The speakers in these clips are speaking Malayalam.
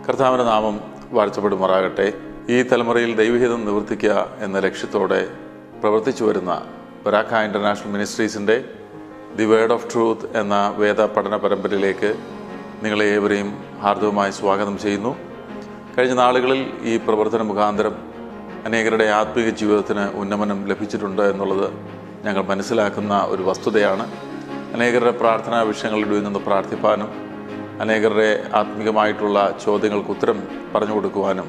കർത്താവിൻ്റെ നാമം വാഴ്ത്തപ്പെടുമാറാകട്ടെ. ഈ തലമുറയിൽ ദൈവഹിതം നിവർത്തിക്കുക എന്ന ലക്ഷ്യത്തോടെ പ്രവർത്തിച്ചു വരുന്ന ബരാക്ക ഇൻ്റർനാഷണൽ മിനിസ്ട്രീസിൻ്റെ ദി വേർഡ് ഓഫ് ട്രൂത്ത് എന്ന വേദ പഠന പരമ്പരയിലേക്ക് നിങ്ങളെ ഏവരെയും ഹാർദവമായി സ്വാഗതം ചെയ്യുന്നു. കഴിഞ്ഞ നാളുകളിൽ ഈ പ്രവർത്തന മുഖാന്തരം അനേകരുടെ ആത്മീയ ജീവിതത്തിന് ഉന്നമനം ലഭിച്ചിട്ടുണ്ട് എന്നുള്ളത് ഞങ്ങൾ മനസ്സിലാക്കുന്ന ഒരു വസ്തുതയാണ്. അനേകരുടെ പ്രാർത്ഥനാ വിഷയങ്ങളിൽ നിന്ന് പ്രാർത്ഥിപ്പാനും അനേകരുടെ ആത്മീയമായിട്ടുള്ള ചോദ്യങ്ങൾക്ക് ഉത്തരം പറഞ്ഞു കൊടുക്കുവാനും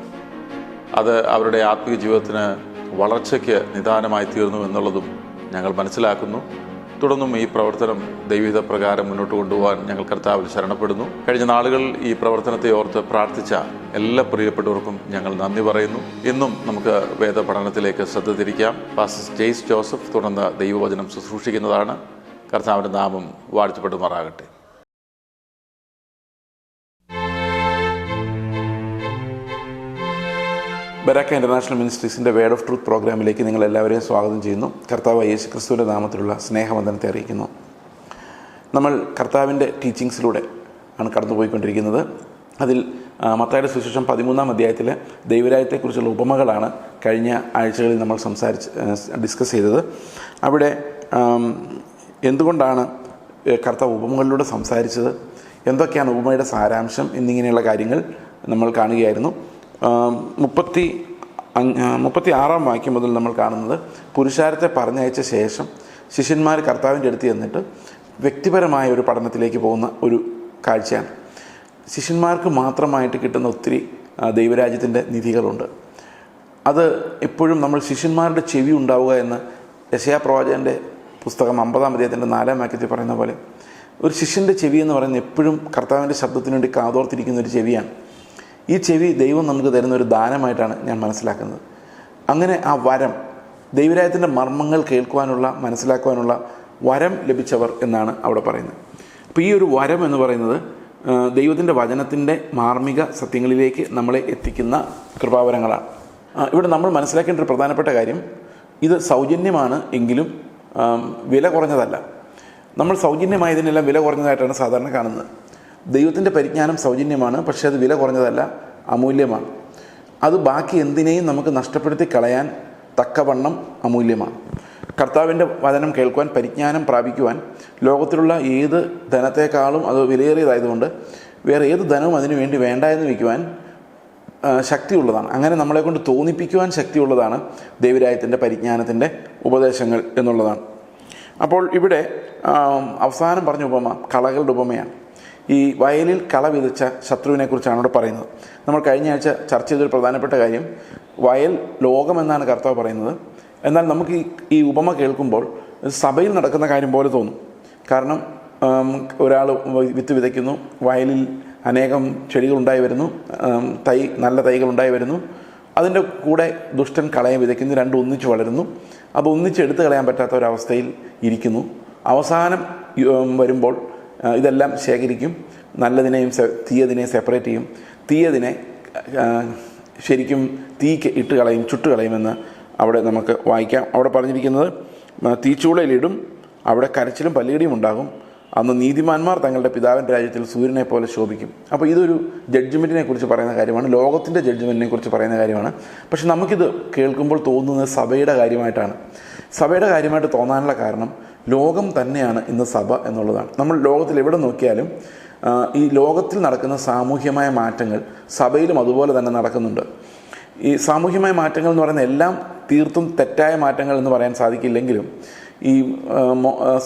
അത് അവരുടെ ആത്മീയ ജീവിതത്തിന് വളർച്ചയ്ക്ക് നിദാനമായി തീർന്നു എന്നുള്ളതും ഞങ്ങൾ മനസ്സിലാക്കുന്നു. തുടർന്നും ഈ പ്രവർത്തനം ദൈവഹിത പ്രകാരം മുന്നോട്ട് കൊണ്ടുപോകാൻ ഞങ്ങൾ കർത്താവിൽ ശരണപ്പെടുന്നു. കഴിഞ്ഞ നാളുകൾ ഈ പ്രവർത്തനത്തെ ഓർത്ത് പ്രാർത്ഥിച്ച എല്ലാ പ്രിയപ്പെട്ടവർക്കും ഞങ്ങൾ നന്ദി പറയുന്നു. ഇന്നും നമുക്ക് വേദ പഠനത്തിലേക്ക് ശ്രദ്ധ തിരിക്കാം. പാസ്റ്റർ ജെയ്സ് ജോസഫ് തുടർന്ന് ദൈവവചനം ശുശ്രൂഷിക്കുന്നതാണ്. കർത്താവിൻ്റെ നാമം വാഴ്ത്തപ്പെടുമാറാകട്ടെ. ബരാക്ക ഇൻ്റർനാഷണൽ മിനിസ്ട്രീസിൻ്റെ വേർഡ് ഓഫ് ട്രൂത്ത് പ്രോഗ്രാമിലേക്ക് നിങ്ങളെല്ലാവരെയും സ്വാഗതം ചെയ്യുന്നു. കർത്താവ് യേശു ക്രിസ്തുവിൻ്റെ നാമത്തിലുള്ള സ്നേഹവന്ദനത്തെ അറിയിക്കുന്നു. നമ്മൾ കർത്താവിൻ്റെ ടീച്ചിങ്സിലൂടെ ആണ് കടന്നുപോയിക്കൊണ്ടിരിക്കുന്നത്. അതിൽ മത്തായിയുടെ സുവിശേഷം 13-ാം അധ്യായത്തിൽ ദൈവരാജ്യത്തെക്കുറിച്ചുള്ള ഉപമകളാണ് കഴിഞ്ഞ ആഴ്ചകളിൽ നമ്മൾ ഡിസ്കസ് ചെയ്തത്. അവിടെ എന്തുകൊണ്ടാണ് കർത്താവ് ഉപമകളിലൂടെ സംസാരിച്ചത്, എന്തൊക്കെയാണ് ഉപമയുടെ സാരാംശം എന്നിങ്ങനെയുള്ള കാര്യങ്ങൾ നമ്മൾ കാണുകയായിരുന്നു. 36-ാം വാക്യം മുതൽ നമ്മൾ കാണുന്നത് പുരുഷാരത്തെ പറഞ്ഞയച്ച ശേഷം ശിഷ്യന്മാർ കർത്താവിൻ്റെ അടുത്ത് ചെന്നിട്ട് വ്യക്തിപരമായ ഒരു പഠനത്തിലേക്ക് പോകുന്ന ഒരു കാഴ്ചയാണ്. ശിഷ്യന്മാർക്ക് മാത്രമായിട്ട് കിട്ടുന്ന ഒത്തിരി ദൈവരാജ്യത്തിൻ്റെ നിധികളുണ്ട്. അത് എപ്പോഴും നമ്മൾ ശിഷ്യന്മാരുടെ ചെവി ഉണ്ടാവുക എന്ന് യെശയ്യാ പ്രവാചകൻ്റെ പുസ്തകം 50-ാം അധ്യായത്തിൻ്റെ 4-ാം വാക്യത്തിൽ പറയുന്ന പോലെ ഒരു ശിഷ്യൻ്റെ ചെവി എന്ന് പറയുന്നത് എപ്പോഴും കർത്താവിൻ്റെ ശബ്ദത്തിന് വേണ്ടി കാതോർത്തിരിക്കുന്ന ഒരു ചെവിയാണ്. ഈ ചെവി ദൈവം നമുക്ക് തരുന്ന ഒരു ദാനമായിട്ടാണ് ഞാൻ മനസ്സിലാക്കുന്നത്. അങ്ങനെ ആ വരം, ദൈവരാജ്യത്തിൻ്റെ മർമ്മങ്ങൾ കേൾക്കുവാനുള്ള, മനസ്സിലാക്കുവാനുള്ള വരം ലഭിച്ചവർ എന്നാണ് അവിടെ പറയുന്നത്. അപ്പോൾ ഈ ഒരു വരം എന്ന് പറയുന്നത് ദൈവത്തിൻ്റെ വചനത്തിൻ്റെ മാർമിക സത്യങ്ങളിലേക്ക് നമ്മളെ എത്തിക്കുന്ന കൃപാവരങ്ങളാണ്. ഇവിടെ നമ്മൾ മനസ്സിലാക്കേണ്ട ഒരു പ്രധാനപ്പെട്ട കാര്യം, ഇത് സൗജന്യമാണ് എങ്കിലും വില കുറഞ്ഞതല്ല. നമ്മൾ സൗജന്യമായതിനെല്ലാം വില കുറഞ്ഞതായിട്ടാണ് സാധാരണ കാണുന്നത്. ദൈവത്തിൻ്റെ പരിജ്ഞാനം സൗജന്യമാണ്, പക്ഷേ അത് വില കുറഞ്ഞതല്ല, അമൂല്യമാണ്. അത് ബാക്കി എന്തിനേയും നമുക്ക് നഷ്ടപ്പെടുത്തി കളയാൻ തക്കവണ്ണം അമൂല്യമാണ്. കർത്താവിൻ്റെ വചനം കേൾക്കുവാൻ, പരിജ്ഞാനം പ്രാപിക്കുവാൻ ലോകത്തിലുള്ള ഏത് ധനത്തെക്കാളും അത് വിലയേറിയതായതുകൊണ്ട് വേറെ ഏത് ധനവും അതിനു വേണ്ടി വേണ്ട എന്ന് വയ്ക്കുവാൻ ശക്തിയുള്ളതാണ്. അങ്ങനെ നമ്മളെക്കൊണ്ട് തോന്നിപ്പിക്കുവാൻ ശക്തിയുള്ളതാണ് ദൈവരാജ്യത്തിൻ്റെ പരിജ്ഞാനത്തിൻ്റെ ഉപദേശങ്ങൾ എന്നുള്ളതാണ്. അപ്പോൾ ഇവിടെ അവസാനം പറഞ്ഞ ഉപമ കളകളുടെ ഉപമയാണ്. ഈ വയലിൽ കള വിതച്ച ശത്രുവിനെക്കുറിച്ചാണ് ഇവിടെ പറയുന്നത്. നമ്മൾ കഴിഞ്ഞ ആഴ്ച ചർച്ച ചെയ്തൊരു പ്രധാനപ്പെട്ട കാര്യം, വയൽ ലോകമെന്നാണ് കർത്താവ് പറയുന്നത്. എന്നാൽ നമുക്ക് ഈ ഉപമ കേൾക്കുമ്പോൾ സഭയിൽ നടക്കുന്ന കാര്യം പോലെ തോന്നും. കാരണം ഒരാൾ വിത്ത് വിതയ്ക്കുന്നു, വയലിൽ അനേകം ചെടികളുണ്ടായി വരുന്നു, നല്ല തൈകളുണ്ടായി വരുന്നു. അതിൻ്റെ കൂടെ ദുഷ്ടൻ കളയെ വിതയ്ക്കുന്നു, രണ്ടും ഒന്നിച്ച് വളരുന്നു. അത് ഒന്നിച്ചെടുത്ത് കളയാൻ പറ്റാത്ത ഒരവസ്ഥയിൽ ഇരിക്കുന്നു. അവസാനം വരുമ്പോൾ ഇതെല്ലാം ശേഖരിക്കും, നല്ലതിനെയും തീയതിനെയും സെപ്പറേറ്റ് ചെയ്യും, തീയതിനെ ശരിക്കും തീക്ക് ഇട്ട് കളയും, ചുട്ട് കളയുമെന്ന് അവിടെ നമുക്ക് വായിക്കാം. അവിടെ പറഞ്ഞിരിക്കുന്നത്, തീച്ചൂളയിലിടും, അവിടെ കരച്ചിലും പല്ലിടിയും ഉണ്ടാകും, അന്ന് നീതിമാന്മാർ തങ്ങളുടെ പിതാവിൻ്റെ രാജ്യത്തിൽ സൂര്യനെ പോലെ ശോഭിക്കും. അപ്പോൾ ഇതൊരു ജഡ്ജ്മെൻറ്റിനെ കുറിച്ച് പറയുന്ന കാര്യമാണ്, ലോകത്തിൻ്റെ ജഡ്ജ്മെൻറ്റിനെ കുറിച്ച് പറയുന്ന കാര്യമാണ്. പക്ഷെ നമുക്കിത് കേൾക്കുമ്പോൾ തോന്നുന്നത് സഭയുടെ കാര്യമായിട്ടാണ്. സഭയുടെ കാര്യമായിട്ട് തോന്നാനുള്ള കാരണം ലോകം തന്നെയാണ് ഇന്ന് സഭ എന്നുള്ളതാണ്. നമ്മൾ ലോകത്തിൽ എവിടെ നോക്കിയാലും ഈ ലോകത്തിൽ നടക്കുന്ന സാമൂഹ്യമായ മാറ്റങ്ങൾ സഭയിലും അതുപോലെ തന്നെ നടക്കുന്നുണ്ട്. ഈ സാമൂഹ്യമായ മാറ്റങ്ങൾ എന്ന് പറയുന്ന എല്ലാം തീർത്തും തെറ്റായ മാറ്റങ്ങൾ എന്ന് പറയാൻ സാധിക്കില്ലെങ്കിലും ഈ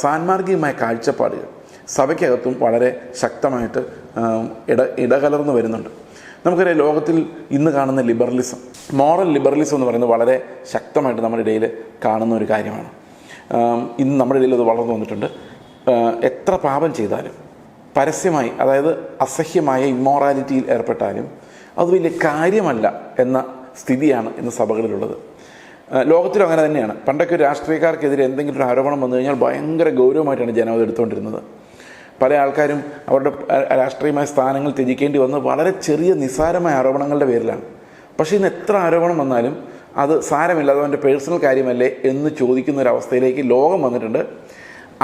സാൻമാർഗികമായ കാഴ്ചപ്പാടുകൾ സഭയ്ക്കകത്തും വളരെ ശക്തമായിട്ട് ഇടകലർന്നു വരുന്നുണ്ട്. നമുക്കറിയാം, ലോകത്തിൽ ഇന്ന് കാണുന്ന ലിബറലിസം, മോറൽ ലിബറലിസം എന്ന് പറയുന്നത് വളരെ ശക്തമായിട്ട് നമ്മുടെ ഇടയിൽ കാണുന്ന ഒരു കാര്യമാണ്. ഇന്ന് നമ്മുടെ ഇടയിൽ അത് വളർന്നു വന്നിട്ടുണ്ട്. എത്ര പാപം ചെയ്താലും പരസ്യമായി, അതായത് അസഹ്യമായ ഇമ്മോറാലിറ്റിയിൽ ഏർപ്പെട്ടാലും അത് വലിയ കാര്യമല്ല എന്ന സ്ഥിതിയാണ് ഇന്ന് സഭകളിലുള്ളത്. ലോകത്തിലും അങ്ങനെ തന്നെയാണ്. പണ്ടൊക്കെ രാഷ്ട്രീയക്കാർക്കെതിരെ എന്തെങ്കിലും ഒരു ആരോപണം വന്നു കഴിഞ്ഞാൽ ഭയങ്കര ഗൗരവമായിട്ടാണ് ജനം അത് എടുത്തുകൊണ്ടിരുന്നത്. പല ആൾക്കാരും അവരുടെ രാഷ്ട്രീയമായ സ്ഥാനങ്ങൾ ത്യജിക്കേണ്ടി വന്നത് വളരെ ചെറിയ നിസ്സാരമായ ആരോപണങ്ങളുടെ പേരിലാണ്. പക്ഷേ ഇന്ന് എത്ര ആരോപണം വന്നാലും അത് സാരമില്ല, അത് അവൻ്റെ പേഴ്സണൽ കാര്യമല്ലേ എന്ന് ചോദിക്കുന്ന ഒരവസ്ഥയിലേക്ക് ലോകം വന്നിട്ടുണ്ട്.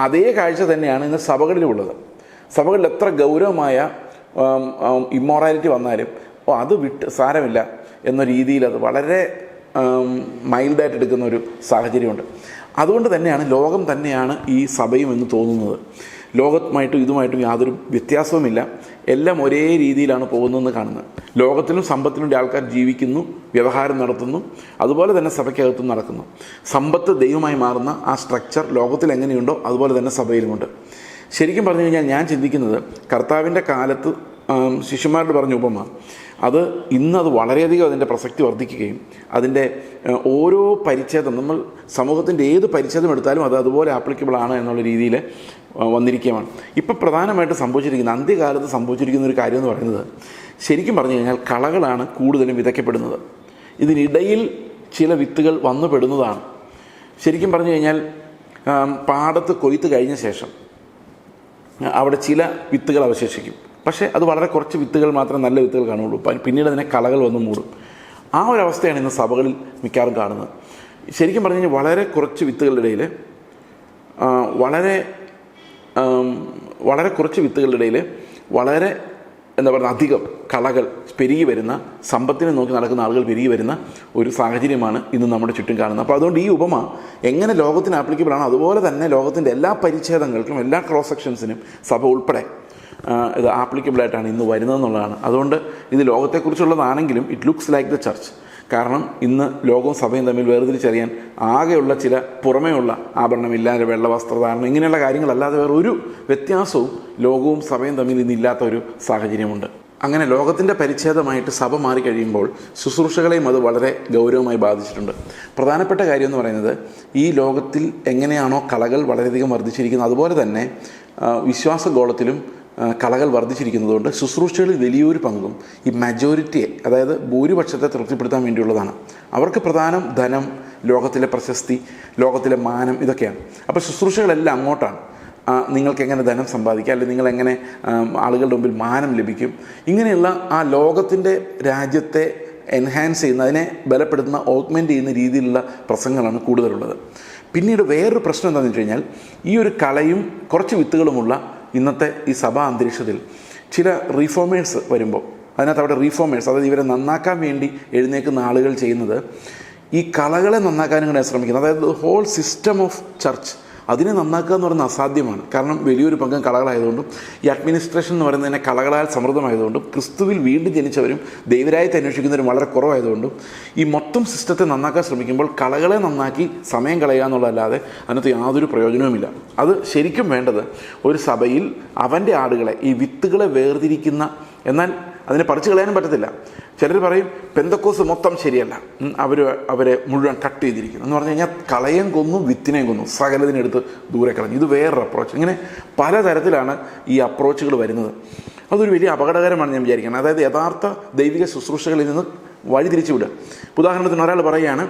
അതേ കാഴ്ച തന്നെയാണ് ഇന്ന് സഭകളിലുള്ളത്. സഭകളിൽ എത്ര ഗൗരവമായ ഇമ്മോറാലിറ്റി വന്നാലും അത് വിട്ട് സാരമില്ല എന്ന രീതിയിൽ അത് വളരെ മൈൽഡായിട്ട് എടുക്കുന്ന ഒരു സാഹചര്യമുണ്ട്. അതുകൊണ്ട് തന്നെയാണ് ലോകം തന്നെയാണ് ഈ സഭയും എന്ന് തോന്നുന്നത്. ലോകമായിട്ടും ഇതുമായിട്ടും യാതൊരു വ്യത്യാസവുമില്ല, എല്ലാം ഒരേ രീതിയിലാണ് പോകുന്നതെന്ന് കാണുന്നത്. ലോകത്തിലും സമ്പത്തിനും വേണ്ടി ആൾക്കാർ ജീവിക്കുന്നു, വ്യവഹാരം നടത്തുന്നു, അതുപോലെ തന്നെ സഭയ്ക്കകത്തും നടക്കുന്നു. സമ്പത്ത് ദൈവമായി മാറുന്ന ആ സ്ട്രക്ചർ ലോകത്തിൽ എങ്ങനെയുണ്ടോ അതുപോലെ തന്നെ സഭയിലുമുണ്ട്. ശരിക്കും പറഞ്ഞു കഴിഞ്ഞാൽ ഞാൻ ചിന്തിക്കുന്നത് കർത്താവിൻ്റെ കാലത്ത് ശിഷ്യന്മാരോട് പറഞ്ഞ ഉപമ അത് ഇന്നത് വളരെയധികം അതിൻ്റെ പ്രസക്തി വർദ്ധിക്കുകയും അതിൻ്റെ ഓരോ പരിച്ഛേദം നമ്മൾ സമൂഹത്തിൻ്റെ ഏത് പരിച്ഛേദം എടുത്താലും അത് അതുപോലെ ആപ്ലിക്കബിൾ ആണ് എന്നുള്ള രീതിയിൽ വന്നിരിക്കുകയാണ്. ഇപ്പം പ്രധാനമായിട്ട് സംഭവിച്ചിരിക്കുന്ന അന്ത്യകാലത്ത് സംഭവിച്ചിരിക്കുന്ന ഒരു കാര്യം എന്ന് പറയുന്നത് ശരിക്കും പറഞ്ഞു കഴിഞ്ഞാൽ കളകളാണ് കൂടുതലും വിതയ്ക്കപ്പെടുന്നത്. ഇതിനിടയിൽ ചില വിത്തുകൾ വന്നു പെടുന്നതാണ്. ശരിക്കും പറഞ്ഞു കഴിഞ്ഞാൽ പാടത്ത് കൊയ്ത്ത് കഴിഞ്ഞ ശേഷം അവിടെ ചില വിത്തുകൾ അവശേഷിക്കും. പക്ഷേ അത് വളരെ കുറച്ച് വിത്തുകൾ മാത്രം നല്ല വിത്തുകൾ കാണുള്ളൂ. പിന്നീട് അതിനെ കളകൾ വന്ന് മൂടും. ആ ഒരു അവസ്ഥയാണ് ഇന്ന് സഭകളിൽ മിക്കവാറും കാണുന്നത്. ശരിക്കും പറഞ്ഞു കഴിഞ്ഞാൽ വളരെ കുറച്ച് വിത്തുകളുടെ ഇടയിൽ വളരെ കുറച്ച് വിത്തുകളുടെ ഇടയിൽ വളരെ എന്താ പറയുക അധികം കളകൾ പെരുകി വരുന്ന, സമ്പത്തിനെ നോക്കി നടക്കുന്ന ആളുകൾ പെരുകി വരുന്ന ഒരു സാഹചര്യമാണ് ഇന്ന് നമ്മുടെ ചുറ്റും കാണുന്നത്. അപ്പോൾ അതുകൊണ്ട് ഈ ഉപമ എങ്ങനെ ലോകത്തിന് ആപ്ലിക്കബിൾ ആണോ അതുപോലെ തന്നെ ലോകത്തിൻ്റെ എല്ലാ പരിച്ഛേദങ്ങൾക്കും എല്ലാ ക്രോസ് സെക്ഷൻസിനും സഭ ഉൾപ്പെടെ ഇത് ആപ്ലിക്കബിളായിട്ടാണ് ഇന്ന് വരുന്നതെന്നുള്ളതാണ്. അതുകൊണ്ട് ഇത് ലോകത്തെക്കുറിച്ചുള്ളതാണെങ്കിലും it looks like the church. കാരണം ഇന്ന് ലോകവും സഭയും തമ്മിൽ വേർതിരിച്ചറിയാൻ ആകെയുള്ള ചില പുറമേയുള്ള ആഭരണമില്ലാതെ വെള്ള വസ്ത്രധാരണം ഇങ്ങനെയുള്ള കാര്യങ്ങളല്ലാതെ വേറെ ഒരു വ്യത്യാസവും ലോകവും സഭയും തമ്മിൽ ഇന്നില്ലാത്ത ഒരു സാഹചര്യമുണ്ട്. അങ്ങനെ ലോകത്തിൻ്റെ പരിച്ഛേദമായിട്ട് സഭ മാറിക്കഴിയുമ്പോൾ ശുശ്രൂഷകളെയും അത് വളരെ ഗൗരവമായി ബാധിച്ചിട്ടുണ്ട്. പ്രധാനപ്പെട്ട കാര്യം എന്ന് പറയുന്നത് ഈ ലോകത്തിൽ എങ്ങനെയാണോ കളകൾ വളരെയധികം വർദ്ധിച്ചിരിക്കുന്നത് അതുപോലെ തന്നെ വിശ്വാസഗോളത്തിലും കളകൾ വർദ്ധിച്ചിരിക്കുന്നതുകൊണ്ട് ശുശ്രൂഷകളിൽ വലിയൊരു പങ്കും ഈ മജോറിറ്റിയെ, അതായത് ഭൂരിപക്ഷത്തെ തൃപ്തിപ്പെടുത്താൻ വേണ്ടിയുള്ളതാണ്. അവർക്ക് പ്രധാനം ധനം, ലോകത്തിലെ പ്രശസ്തി, ലോകത്തിലെ മാനം, ഇതൊക്കെയാണ്. അപ്പോൾ ശുശ്രൂഷകളെല്ലാം അങ്ങോട്ടാണ്. നിങ്ങൾക്ക് എങ്ങനെ ധനം സമ്പാദിക്കാം, അല്ലെങ്കിൽ നിങ്ങളെങ്ങനെ ആളുകളുടെ മുമ്പിൽ മാനം ലഭിക്കും, ഇങ്ങനെയുള്ള ആ ലോകത്തിൻ്റെ രാജ്യത്തെ എൻഹാൻസ് ചെയ്യുന്ന, അതിനെ ബലപ്പെടുത്തുന്ന, ഓഗ്മെൻ്റ് ചെയ്യുന്ന രീതിയിലുള്ള പ്രസംഗങ്ങളാണ് കൂടുതലുള്ളത്. പിന്നീട് വേറൊരു പ്രശ്നം എന്താണെന്ന് വെച്ച് കഴിഞ്ഞാൽ ഈ ഒരു കളയും കുറച്ച് വിത്തുകളുമുള്ള ഇന്നത്തെ ഈ സഭാ അന്തരീക്ഷത്തിൽ ചില റീഫോമേഴ്സ് വരുമ്പോൾ അതിനകത്ത് അവിടെ റീഫോമേഴ്സ്, അതായത് ഇവരെ നന്നാക്കാൻ വേണ്ടി എഴുന്നേൽക്കുന്ന ആളുകൾ ചെയ്യുന്നത് ഈ കളകളെ നന്നാക്കാനും കൂടെ ശ്രമിക്കുന്നത്. അതായത് ഹോൾ സിസ്റ്റം ഓഫ് ചർച്ച് അതിനെ നന്നാക്കുക എന്ന് പറയുന്നത് അസാധ്യമാണ്. കാരണം വലിയൊരു പങ്കം കളകളായതുകൊണ്ടും ഈ അഡ്മിനിസ്ട്രേഷൻ എന്ന് പറയുന്നതിനെ കളകളാൽ സമൃദ്ധമായതുകൊണ്ടും ക്രിസ്തുവിൽ വീണ്ടും ജനിച്ചവരും ദൈവരായത്തെ അന്വേഷിക്കുന്നവരും വളരെ കുറവായതുകൊണ്ടും ഈ മൊത്തം സിസ്റ്റത്തെ നന്നാക്കാൻ ശ്രമിക്കുമ്പോൾ കളകളെ നന്നാക്കി സമയം കളയുക എന്നുള്ളതല്ലാതെ അതിനകത്ത് യാതൊരു പ്രയോജനവുമില്ല. അത് ശരിക്കും വേണ്ടത് ഒരു സഭയിൽ അവൻ്റെ ആടുകളെ, ഈ വിത്തുകളെ വേർതിരിക്കുന്ന, എന്നാൽ അതിനെ പറിച്ചു കളയാനും പറ്റത്തില്ല. ചിലർ പറയും പെന്തക്കോസ് മൊത്തം ശരിയല്ല, അവരെ മുഴുവൻ കട്ട് ചെയ്തിരിക്കുന്നു എന്ന് പറഞ്ഞു കഴിഞ്ഞാൽ കളയും കൊന്നു വിത്തിനെയും കൊന്നു, സകലതിനെടുത്ത് ദൂരെ കളഞ്ഞു. ഇത് വേറൊരു അപ്രോച്ച്. ഇങ്ങനെ പലതരത്തിലാണ് ഈ അപ്രോച്ചുകൾ വരുന്നത്. അതൊരു വലിയ അപകടകരമാണ് ഞാൻ വിചാരിക്കുന്നത്. അതായത് യഥാർത്ഥ ദൈവിക ശുശ്രൂഷകളിൽ നിന്ന് വഴിതിരിച്ചു വിടുക. ഉദാഹരണത്തിന് ഒരാൾ പറയുകയാണ്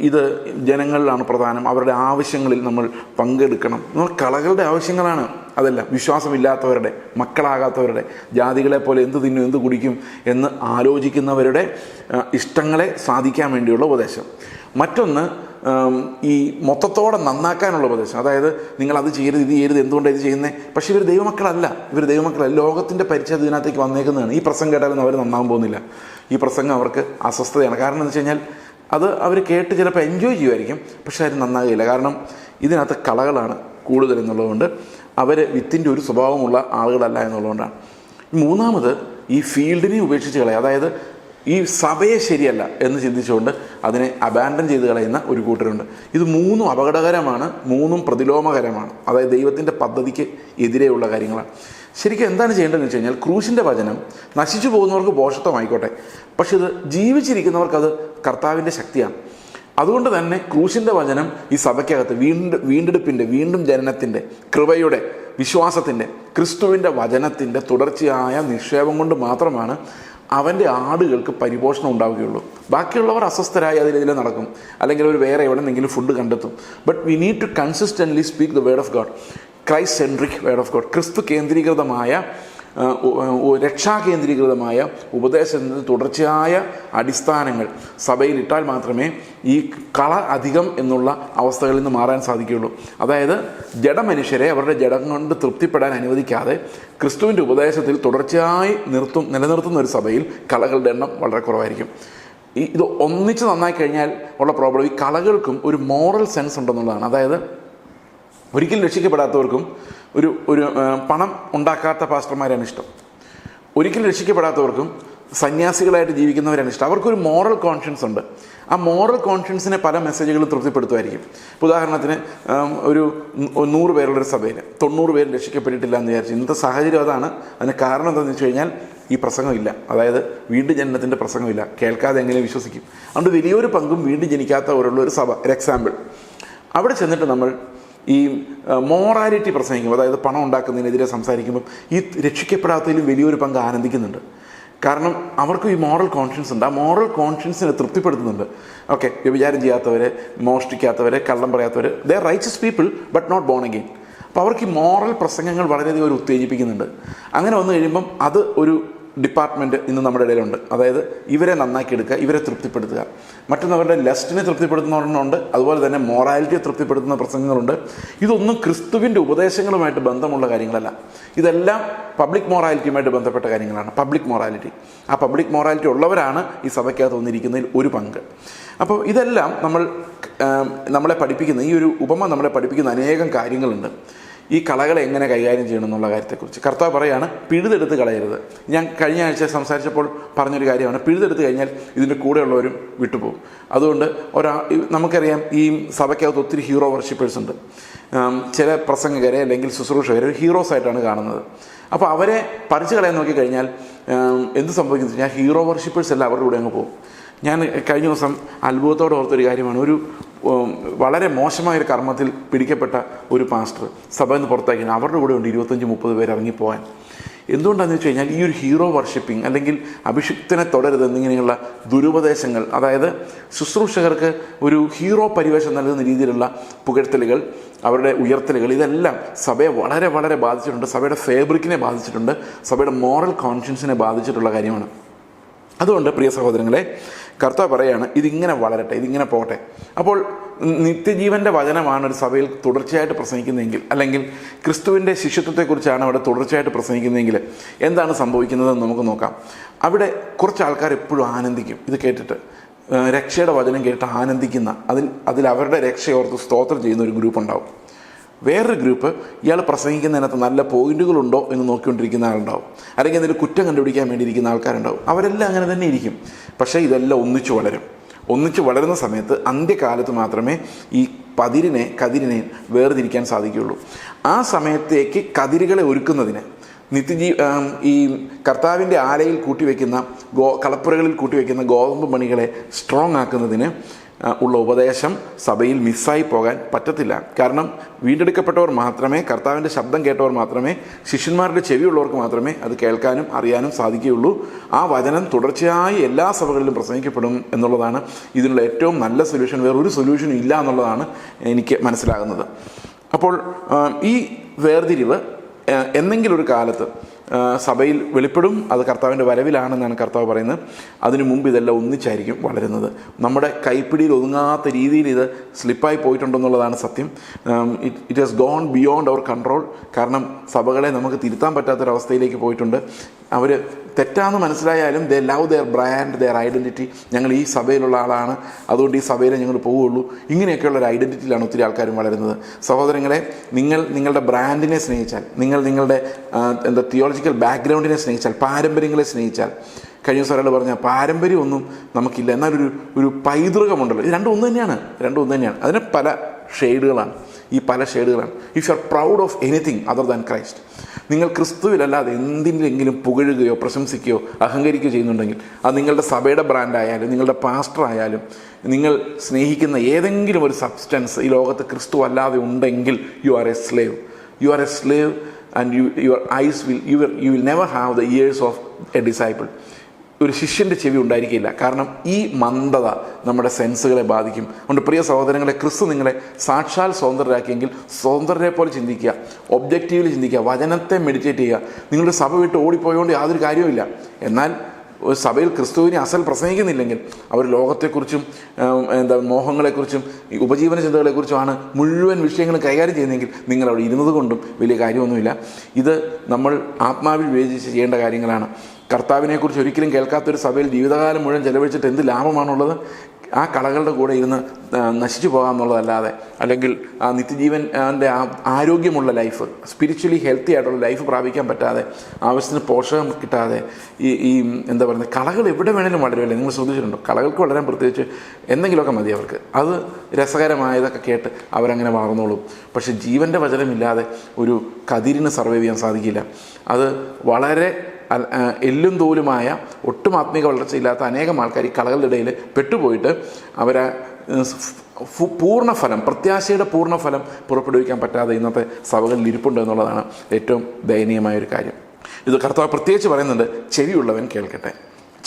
ഇത് ജനങ്ങളിലാണ് പ്രധാനം, അവരുടെ ആവശ്യങ്ങളിൽ നമ്മൾ പങ്കെടുക്കണം. നമ്മൾ കളകളുടെ ആവശ്യങ്ങളാണ് അതെല്ലാം. വിശ്വാസമില്ലാത്തവരുടെ, മക്കളാകാത്തവരുടെ, ജാതികളെ പോലെ എന്ത് തിന്നും എന്ത് കുടിക്കും എന്ന് ആലോചിക്കുന്നവരുടെ ഇഷ്ടങ്ങളെ സാധിക്കാൻ വേണ്ടിയുള്ള ഉപദേശം. മറ്റൊന്ന് ഈ മൊത്തത്തോടെ നന്നാക്കാനുള്ള ഉപദേശം. അതായത് നിങ്ങളത് ചെയ്യരുത്, ഇത് ചെയ്യരുത്, എന്തുകൊണ്ടാണ് ഇത് ചെയ്യുന്നത്? പക്ഷേ ഇവർ ദൈവമക്കളല്ല. ലോകത്തിൻ്റെ പരിച്ഛേദം ഇതിനകത്തേക്ക് വന്നേക്കുന്നതാണ്. ഈ പ്രസംഗം കേട്ടാലൊന്നും അവർ നന്നാകാൻ പോകുന്നില്ല. ഈ പ്രസംഗം അവർക്ക് അസ്വസ്ഥതയാണ്. കാരണം എന്ന് വെച്ച് കഴിഞ്ഞാൽ അത് അവർ കേട്ട് ചിലപ്പോൾ എൻജോയ് ചെയ്യുമായിരിക്കും, പക്ഷേ അവർ നന്നാകില്ല. കാരണം ഇതിനകത്ത് കളകളാണ് കൂടുതലെന്നുള്ളതുകൊണ്ട് അവർ വിത്തിൻ്റെ ഒരു സ്വഭാവമുള്ള ആളുകളല്ല എന്നുള്ളതുകൊണ്ടാണ്. മൂന്നാമത് ഈ ഫീൽഡിനെ ഉപേക്ഷിച്ച് കളയുക. അതായത് ഈ സഭയെ ശരിയല്ല എന്ന് ചിന്തിച്ചുകൊണ്ട് അതിനെ അബാൻഡൻ ചെയ്ത് കളയുന്ന ഒരു കൂട്ടരുണ്ട്. ഇത് മൂന്നും അപകടകരമാണ്, മൂന്നും പ്രതിലോമകരമാണ്. അതായത് ദൈവത്തിൻ്റെ പദ്ധതിക്ക് എതിരെയുള്ള കാര്യങ്ങളാണ്. ശരിക്കും എന്താണ് ചെയ്യേണ്ടതെന്ന് വെച്ച് കഴിഞ്ഞാൽ ക്രൂശിൻ്റെ വചനം നശിച്ചു പോകുന്നവർക്ക് ഭോഷത്വമായിക്കോട്ടെ, പക്ഷെ ഇത് ജീവിച്ചിരിക്കുന്നവർക്കത് കർത്താവിൻ്റെ ശക്തിയാണ്. അതുകൊണ്ട് തന്നെ ക്രൂശിൻ്റെ വചനം ഈ സഭയ്ക്കകത്ത് വീണ്ടെടുപ്പിൻ്റെ, വീണ്ടും ജനനത്തിൻ്റെ, കൃപയുടെ, വിശ്വാസത്തിൻ്റെ, ക്രിസ്തുവിൻ്റെ വചനത്തിൻ്റെ തുടർച്ചയായ നിക്ഷേപം കൊണ്ട് മാത്രമാണ് അവൻ്റെ ആടുകൾക്ക് പരിപോഷണം ഉണ്ടാവുകയുള്ളൂ. ബാക്കിയുള്ളവർ അസ്വസ്ഥരായി അതിലെതിരെ നടക്കും, അല്ലെങ്കിൽ ഒരു വേറെ എവിടെയെങ്കിലും ഫുഡ് കണ്ടെത്തും. But we need to consistently speak the word of God, Christ centric word of God, ക്രിസ്തു കേന്ദ്രീകൃതമായ രക്ഷാകേന്ദ്രീകൃതമായ ഉപദേശത്തിന് തുടർച്ചയായ അടിസ്ഥാനങ്ങൾ സഭയിൽ ഇട്ടാൽ മാത്രമേ ഈ കള അധികം എന്നുള്ള അവസ്ഥകളിൽ നിന്ന് മാറാൻ സാധിക്കുകയുള്ളൂ. അതായത് ജഡമനുഷ്യരെ അവരുടെ ജഡം കൊണ്ട് തൃപ്തിപ്പെടാൻ അനുവദിക്കാതെ ക്രിസ്തുവിൻ്റെ ഉപദേശത്തിൽ തുടർച്ചയായി നിലനിർത്തുന്ന ഒരു സഭയിൽ കളകളുടെ എണ്ണം വളരെ കുറവായിരിക്കും. ഇത് ഒന്നിച്ച് നന്നായി കഴിഞ്ഞാൽ ഉള്ള പ്രോബ്ലം ഈ കളകൾക്കും ഒരു മോറൽ സെൻസ് ഉണ്ടെന്നുള്ളതാണ്. അതായത് ഒരിക്കലും രക്ഷിക്കപ്പെടാത്തവർക്കും ഒരു പണം ഉണ്ടാക്കാത്ത പാസ്റ്റർമാരാണ് ഇഷ്ടം. ഒരിക്കലും രക്ഷിക്കപ്പെടാത്തവർക്കും സന്യാസികളായിട്ട് ജീവിക്കുന്നവരാണ് ഇഷ്ടം. അവർക്കൊരു മോറൽ കോൺഷ്യൻസ് ഉണ്ട്. ആ മോറൽ കോൺഷ്യൻസിനെ പല മെസ്സേജുകളും തൃപ്തിപ്പെടുത്തുമായിരിക്കും. ഇപ്പോൾ ഉദാഹരണത്തിന് ഒരു 100 പേരുള്ളൊരു സഭയിൽ 90 പേര് രക്ഷിക്കപ്പെട്ടിട്ടില്ല എന്ന് വിചാരിച്ചു. ഇന്നത്തെ സാഹചര്യം അതാണ്. അതിന് കാരണം എന്താണെന്ന് വെച്ച് കഴിഞ്ഞാൽ ഈ പ്രസംഗമില്ല. അതായത് വീണ്ടും ജനനത്തിൻ്റെ പ്രസംഗമില്ല. കേൾക്കാതെ എങ്ങനെ വിശ്വസിക്കും? അതുകൊണ്ട് വലിയൊരു പങ്കും വീണ്ടും ജനിക്കാത്തവരുള്ള ഒരു സഭ. ഒരു എക്സാമ്പിൾ, അവിടെ ചെന്നിട്ട് നമ്മൾ ഈ മോറാലിറ്റി പ്രസംഗിക്കും, അതായത് പണം ഉണ്ടാക്കുന്നതിനെതിരെ സംസാരിക്കുമ്പം ഈ രക്ഷിക്കപ്പെടാത്തതിലും വലിയൊരു പങ്ക് ആനന്ദിക്കുന്നുണ്ട്. കാരണം അവർക്ക് ഈ മോറൽ കോൺഷ്യൻസ് ഉണ്ട്. ആ മോറൽ കോൺഷ്യൻസിനെ തൃപ്തിപ്പെടുത്തുന്നുണ്ട്. ഓക്കെ, വ്യഭിചാരം ചെയ്യാത്തവരെ, മോഷ്ടിക്കാത്തവരെ, കള്ളം പറയാത്തവർ, they are righteous people but not born again. അപ്പോൾ അവർക്ക് ഈ മോറൽ പ്രസംഗങ്ങൾ വളരെയധികം ഒരു ഉത്തേജിപ്പിക്കുന്നുണ്ട്. അങ്ങനെ വന്നു കഴിയുമ്പം അത് ഒരു ഡിപ്പാർട്ട്മെൻറ്റ് ഇന്ന് നമ്മുടെ ഇടയിലുണ്ട്. അതായത് ഇവരെ നന്നാക്കി എടുക്കുക, ഇവരെ തൃപ്തിപ്പെടുത്തുക. മറ്റൊന്നവരുടെ ലസ്റ്റിനെ തൃപ്തിപ്പെടുത്തുന്നവരുണ്ട്, അതുപോലെ തന്നെ മൊറാലിറ്റിയെ തൃപ്തിപ്പെടുത്തുന്ന പ്രസംഗങ്ങളുണ്ട്. ഇതൊന്നും ക്രിസ്തുവിൻ്റെ ഉപദേശങ്ങളുമായിട്ട് ബന്ധമുള്ള കാര്യങ്ങളല്ല. ഇതെല്ലാം പബ്ലിക് മൊറാലിറ്റിയുമായിട്ട് ബന്ധപ്പെട്ട കാര്യങ്ങളാണ്. പബ്ലിക് മൊറാലിറ്റി, ആ പബ്ലിക് മൊറാലിറ്റി ഉള്ളവരാണ് ഈ സഭയ്ക്കകത്ത് വന്നിരിക്കുന്നതിൽ ഒരു പങ്ക്. അപ്പോൾ ഇതെല്ലാം നമ്മളെ പഠിപ്പിക്കുന്ന ഈ ഒരു ഉപമ നമ്മളെ പഠിപ്പിക്കുന്ന അനേകം കാര്യങ്ങളുണ്ട്. ഈ കളകളെ എങ്ങനെ കൈകാര്യം ചെയ്യണം എന്നുള്ള കാര്യത്തെക്കുറിച്ച് കർത്താവ് പറയാണ്, പിഴുതെടുത്ത് കളയരുത്. ഞാൻ കഴിഞ്ഞ ആഴ്ച സംസാരിച്ചപ്പോൾ പറഞ്ഞൊരു കാര്യമാണ്, പിഴുതെടുത്ത് കഴിഞ്ഞാൽ ഇതിൻ്റെ കൂടെയുള്ളവരും വിട്ടുപോകും. അതുകൊണ്ട് നമുക്കറിയാം ഈ സഭയ്ക്കകത്ത് ഒത്തിരി ഹീറോ വർഷിപ്പേഴ്സ് ഉണ്ട്. ചില പ്രസംഗകരെ അല്ലെങ്കിൽ ശുശ്രൂഷകരെ ഹീറോസായിട്ടാണ് കാണുന്നത്. അപ്പോൾ അവരെ പറിച്ചു കളയാൻ നോക്കിക്കഴിഞ്ഞാൽ എന്ത് സംഭവിക്കുന്നു വെച്ചാൽ ഹീറോ വർഷിപ്പേഴ്സ് എല്ലാം അവരുടെ കൂടെ അങ്ങ് പോകും. ഞാൻ കഴിഞ്ഞ ദിവസം അത്ഭുതത്തോടെ ഓർത്തൊരു കാര്യമാണ്, വളരെ മോശമായൊരു കർമ്മത്തിൽ പിടിക്കപ്പെട്ട ഒരു പാസ്റ്റർ സഭയിൽ നിന്ന് പുറത്താക്കി. അവരുടെ കൂടെ ഉണ്ട് 25-30 പേര് ഇറങ്ങിപ്പോകാൻ. എന്തുകൊണ്ടാണെന്ന് വെച്ച് കഴിഞ്ഞാൽ ഈ ഒരു ഹീറോ വർഷിപ്പിംഗ് അല്ലെങ്കിൽ അഭിഷിക്തനെ തുടരുത് എന്നിങ്ങനെയുള്ള ദുരുപദേശങ്ങൾ, അതായത് ശുശ്രൂഷകർക്ക് ഒരു ഹീറോ പരിവേഷം നൽകുന്ന രീതിയിലുള്ള പുകഴ്ത്തലുകൾ, അവരുടെ ഉയർത്തലുകൾ, ഇതെല്ലാം സഭയെ വളരെ വളരെ ബാധിച്ചിട്ടുണ്ട്. സഭയുടെ ഫാബ്രിക്കിനെ ബാധിച്ചിട്ടുണ്ട്. സഭയുടെ മോറൽ കോൺഷ്യൻസിനെ ബാധിച്ചിട്ടുള്ള കാര്യമാണ്. അതുകൊണ്ട് പ്രിയ സഹോദരങ്ങളെ, കർത്താവ് പറയാണ്, ഇതിങ്ങനെ വളരട്ടെ, ഇതിങ്ങനെ പോട്ടെ. അപ്പോൾ നിത്യജീവൻ്റെ വചനമാണ് ഒരു സഭയിൽ തുടർച്ചയായിട്ട് പ്രസംഗിക്കുന്നതെങ്കിൽ, അല്ലെങ്കിൽ ക്രിസ്തുവിൻ്റെ ശിഷ്യത്വത്തെക്കുറിച്ചാണ് അവിടെ തുടർച്ചയായിട്ട് പ്രസംഗിക്കുന്നതെങ്കിൽ എന്താണ് സംഭവിക്കുന്നതെന്ന് നമുക്ക് നോക്കാം. അവിടെ കുറച്ച് ആൾക്കാർ എപ്പോഴും ആനന്ദിക്കും. ഇത് കേട്ടിട്ട് രക്ഷയുടെ വചനം കേട്ട് ആനന്ദിക്കുന്ന, അതിൽ അവരുടെ രക്ഷയോർത്ത് സ്തോത്രം ചെയ്യുന്ന ഒരു ഗ്രൂപ്പ് ഉണ്ടാവും. വേറൊരു ഗ്രൂപ്പ് ഇയാൾ പ്രസംഗിക്കുന്നതിനകത്ത് നല്ല പോയിന്റുകളുണ്ടോ എന്ന് നോക്കിക്കൊണ്ടിരിക്കുന്ന ആളുണ്ടാവും. അല്ലെങ്കിൽ എന്തെങ്കിലും കുറ്റം കണ്ടുപിടിക്കാൻ വേണ്ടി ഇരിക്കുന്ന ആൾക്കാരുണ്ടാവും. അവരെല്ലാം അങ്ങനെ തന്നെ ഇരിക്കും. പക്ഷേ ഇതെല്ലാം ഒന്നിച്ചു വളരും. ഒന്നിച്ചു വളരുന്ന സമയത്ത് അന്ത്യകാലത്ത് മാത്രമേ ഈ കതിരിനെ വേർതിരിക്കാൻ സാധിക്കുകയുള്ളൂ. ആ സമയത്തേക്ക് കതിരുകളെ ഒരുക്കുന്നതിന് ഈ കർത്താവിൻ്റെ ആലയിൽ കൂട്ടിവെക്കുന്ന കളപ്പുരകളിൽ കൂട്ടിവെക്കുന്ന ഗോതമ്പ് മണികളെ സ്ട്രോങ് ആക്കുന്നതിന് ഉള്ള ഉപദേശം സഭയിൽ മിസ്സായി പോകാൻ പറ്റത്തില്ല. കാരണം വീണ്ടെടുക്കപ്പെട്ടവർ മാത്രമേ, കർത്താവിൻ്റെ ശബ്ദം കേട്ടവർ മാത്രമേ, ശിഷ്യന്മാരുടെ ചെവിയുള്ളവർക്ക് മാത്രമേ അത് കേൾക്കാനും അറിയാനും സാധിക്കുകയുള്ളൂ. ആ വചനം തുടർച്ചയായി എല്ലാ സഭകളിലും പ്രസംഗിക്കപ്പെടും എന്നുള്ളതാണ് ഇതിനുള്ള ഏറ്റവും നല്ല സൊല്യൂഷൻ. വേറൊരു സൊല്യൂഷനും ഇല്ല എന്നുള്ളതാണ് എനിക്ക് മനസ്സിലാകുന്നത്. അപ്പോൾ ഈ വേർതിരിവ് എന്നെങ്കിലും ഒരു കാലത്ത് സഭയിൽ വെളിപ്പെടും. അത് കർത്താവിൻ്റെ വരവിലാണെന്നാണ് കർത്താവ് പറയുന്നത്. അതിനു മുമ്പ് ഇതെല്ലാം ഒന്നിച്ചായിരിക്കും വളരുന്നത്. നമ്മുടെ കൈപ്പിടിയിൽ ഒതുങ്ങാത്ത രീതിയിൽ ഇത് സ്ലിപ്പായി പോയിട്ടുണ്ടെന്നുള്ളതാണ് സത്യം. It has gone beyond our control. കാരണം സഭകളെ നമുക്ക് തിരുത്താൻ പറ്റാത്തൊരവസ്ഥയിലേക്ക് പോയിട്ടുണ്ട്. അവർ തെറ്റാന്ന് മനസ്സിലായാലും they love their brand, their identity. ഞങ്ങൾ ഈ സഭയിലുള്ള ആളാണ്, അതുകൊണ്ട് ഈ സഭയിലെ ഞങ്ങൾ പോവുകയുള്ളൂ. ഇങ്ങനെയൊക്കെയുള്ള ഒരു ഐഡൻറ്റിറ്റിയിലാണ് ഒത്തിരി ആൾക്കാരും വളരുന്നത്. സഹോദരങ്ങളെ, നിങ്ങളുടെ ബ്രാൻഡിനെ സ്നേഹിച്ചാൽ, നിങ്ങളുടെ തിയോളജിക്കൽ ബാക്ക്ഗ്രൗണ്ടിനെ സ്നേഹിച്ചാൽ, പാരമ്പര്യങ്ങളെ സ്നേഹിച്ചാൽ, കഴിഞ്ഞ ദിവസം ഒരാൾ പറഞ്ഞാൽ പാരമ്പര്യമൊന്നും നമുക്കില്ല, എന്നാലൊരു പൈതൃകമുണ്ടല്ലോ. ഇത് രണ്ടും ഒന്ന് തന്നെയാണ്. അതിന് പല ഷെയ്ഡുകളാണ്. If you are proud of anything other than Christ, നിങ്ങൾ ക്രിസ്തുവിലല്ലാതെ എന്തിനെങ്കിലും പുകഴുകയോ പ്രശംസിക്കുകയോ അഹങ്കരിക്കുകയോ ചെയ്യുന്നുണ്ടെങ്കിൽ, അത് നിങ്ങളുടെ സഭയുടെ ബ്രാൻഡായാലും നിങ്ങളുടെ പാസ്റ്റർ ആയാലും നിങ്ങൾ സ്നേഹിക്കുന്ന ഏതെങ്കിലും ഒരു സബ്സ്റ്റൻസ് ഈ ലോകത്ത് ക്രിസ്തു അല്ലാതെ ഉണ്ടെങ്കിൽ you are A slave and your eyes will you will never have the ears of a disciple. ഒരു ശിഷ്യൻ്റെ ചെവി ഉണ്ടായിരിക്കില്ല. കാരണം ഈ മന്ദത നമ്മുടെ സെൻസുകളെ ബാധിക്കും. അതുകൊണ്ട് പ്രിയ സഹോദരങ്ങളെ, ക്രിസ്തു നിങ്ങളെ സാക്ഷാൽ സ്വതന്ത്രരാക്കിയെങ്കിൽ സ്വതന്ത്രരെ പോലെ ചിന്തിക്കുക, ഒബ്ജക്റ്റീവിൽ ചിന്തിക്കുക, വചനത്തെ മെഡിറ്റേറ്റ് ചെയ്യുക. നിങ്ങളുടെ സഭ വിട്ട് ഓടിപ്പോയതുകൊണ്ട് യാതൊരു കാര്യവുമില്ല. എന്നാൽ ഒരു സഭയിൽ ക്രിസ്തുവിനെ അസൽ പ്രസംഗിക്കുന്നില്ലെങ്കിൽ അവർ ലോകത്തെക്കുറിച്ചും മോഹങ്ങളെക്കുറിച്ചും ഉപജീവന ചിന്തകളെക്കുറിച്ചുമാണ് മുഴുവൻ വിഷയങ്ങളും കൈകാര്യം ചെയ്യുന്നതെങ്കിൽ നിങ്ങൾ അവിടെ ഇരുന്നത് കൊണ്ടും വലിയ കാര്യമൊന്നുമില്ല. ഇത് നമ്മൾ ആത്മാവിൽ വിവേചിച്ച് ചെയ്യേണ്ട കാര്യങ്ങളാണ്. കർത്താവിനെക്കുറിച്ച് ഒരിക്കലും കേൾക്കാത്തൊരു സഭയിൽ ജീവിതകാലം മുഴുവൻ ചെലവഴിച്ചിട്ട് എന്ത് ലാഭമാണുള്ളത്? ആ കളകളുടെ കൂടെ ഇരുന്ന് നശിച്ചു പോകാമെന്നുള്ളതല്ലാതെ, അല്ലെങ്കിൽ ആ നിത്യജീവൻ ആരോഗ്യമുള്ള ലൈഫ്, സ്പിരിച്വലി ഹെൽത്തി ആയിട്ടുള്ള ലൈഫ് പ്രാപിക്കാൻ പറ്റാതെ, ആവശ്യത്തിന് പോഷകം കിട്ടാതെ ഈ എന്താ പറയുന്നത്, കളകൾ എവിടെ വേണേലും വളരുമല്ലേ? നിങ്ങൾ ശ്രദ്ധിച്ചിട്ടുണ്ടോ? കളകൾക്ക് വളരാൻ പ്രത്യേകിച്ച് എന്തെങ്കിലുമൊക്കെ മതി അവർക്ക്. അത് രസകരമായതൊക്കെ കേട്ട് അവരങ്ങനെ വളർന്നോളും. പക്ഷെ ജീവൻ്റെ വചനമില്ലാതെ ഒരു കതിരിന് സർവൈവ് ചെയ്യാൻ സാധിക്കില്ല. അത് വളരെ എല്ലും തോലുമായ ഒട്ടും ആത്മീക വളർച്ചയില്ലാത്ത അനേകം ആൾക്കാർ ഈ കളകളുടെ ഇടയിൽ പെട്ടുപോയിട്ട് അവരെ പൂർണ്ണഫലം, പ്രത്യാശയുടെ പൂർണ്ണഫലം പുറപ്പെടുവിക്കാൻ പറ്റാതെ ഇന്നത്തെ സഭകളിൽ ഇരിപ്പുണ്ട് എന്നുള്ളതാണ് ഏറ്റവും ദയനീയമായൊരു കാര്യം. ഇത് കർത്താവ് പ്രത്യേകിച്ച് പറയുന്നുണ്ട്, ചെവിയുള്ളവൻ കേൾക്കട്ടെ.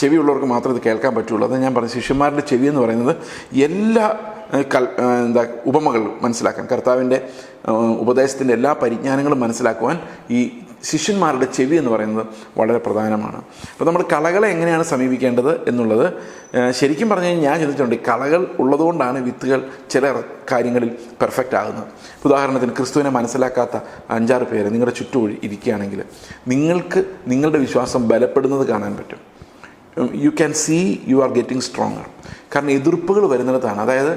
ചെവിയുള്ളവർക്ക് മാത്രമേ ഇത് കേൾക്കാൻ പറ്റുള്ളൂ. അത് ഞാൻ പറഞ്ഞു, ശിഷ്യന്മാരുടെ ചെവി എന്ന് പറയുന്നത് എല്ലാ ഉപമകൾ മനസ്സിലാക്കാൻ, കർത്താവിൻ്റെ ഉപദേശത്തിൻ്റെ എല്ലാ പരിജ്ഞാനങ്ങളും മനസ്സിലാക്കുവാൻ ഈ ശിഷ്യന്മാരുടെ ചെവി എന്ന് പറയുന്നത് വളരെ പ്രധാനമാണ്. അപ്പോൾ നമ്മൾ കളകളെ എങ്ങനെയാണ് സമീപിക്കേണ്ടത് എന്നുള്ളത് ശരിക്കും പറഞ്ഞു കഴിഞ്ഞാൽ ഞാൻ ചിന്തിച്ചിട്ടുണ്ട്. കളകൾ ഉള്ളതുകൊണ്ടാണ് വിത്തുകൾ ചില കാര്യങ്ങളിൽ പെർഫെക്റ്റ് ആകുന്നത്. ഉദാഹരണത്തിന്, ക്രിസ്തുവിനെ മനസ്സിലാക്കാത്ത 5-6 പേര് നിങ്ങളുടെ ചുറ്റും ഇരിക്കുകയാണെങ്കിൽ നിങ്ങൾക്ക് നിങ്ങളുടെ വിശ്വാസം ബലപ്പെടുന്നത് കാണാൻ പറ്റും. You can see you are getting stronger. കാരണം എതിർപ്പുകൾ വരുന്നിടത്താണ്. അതായത്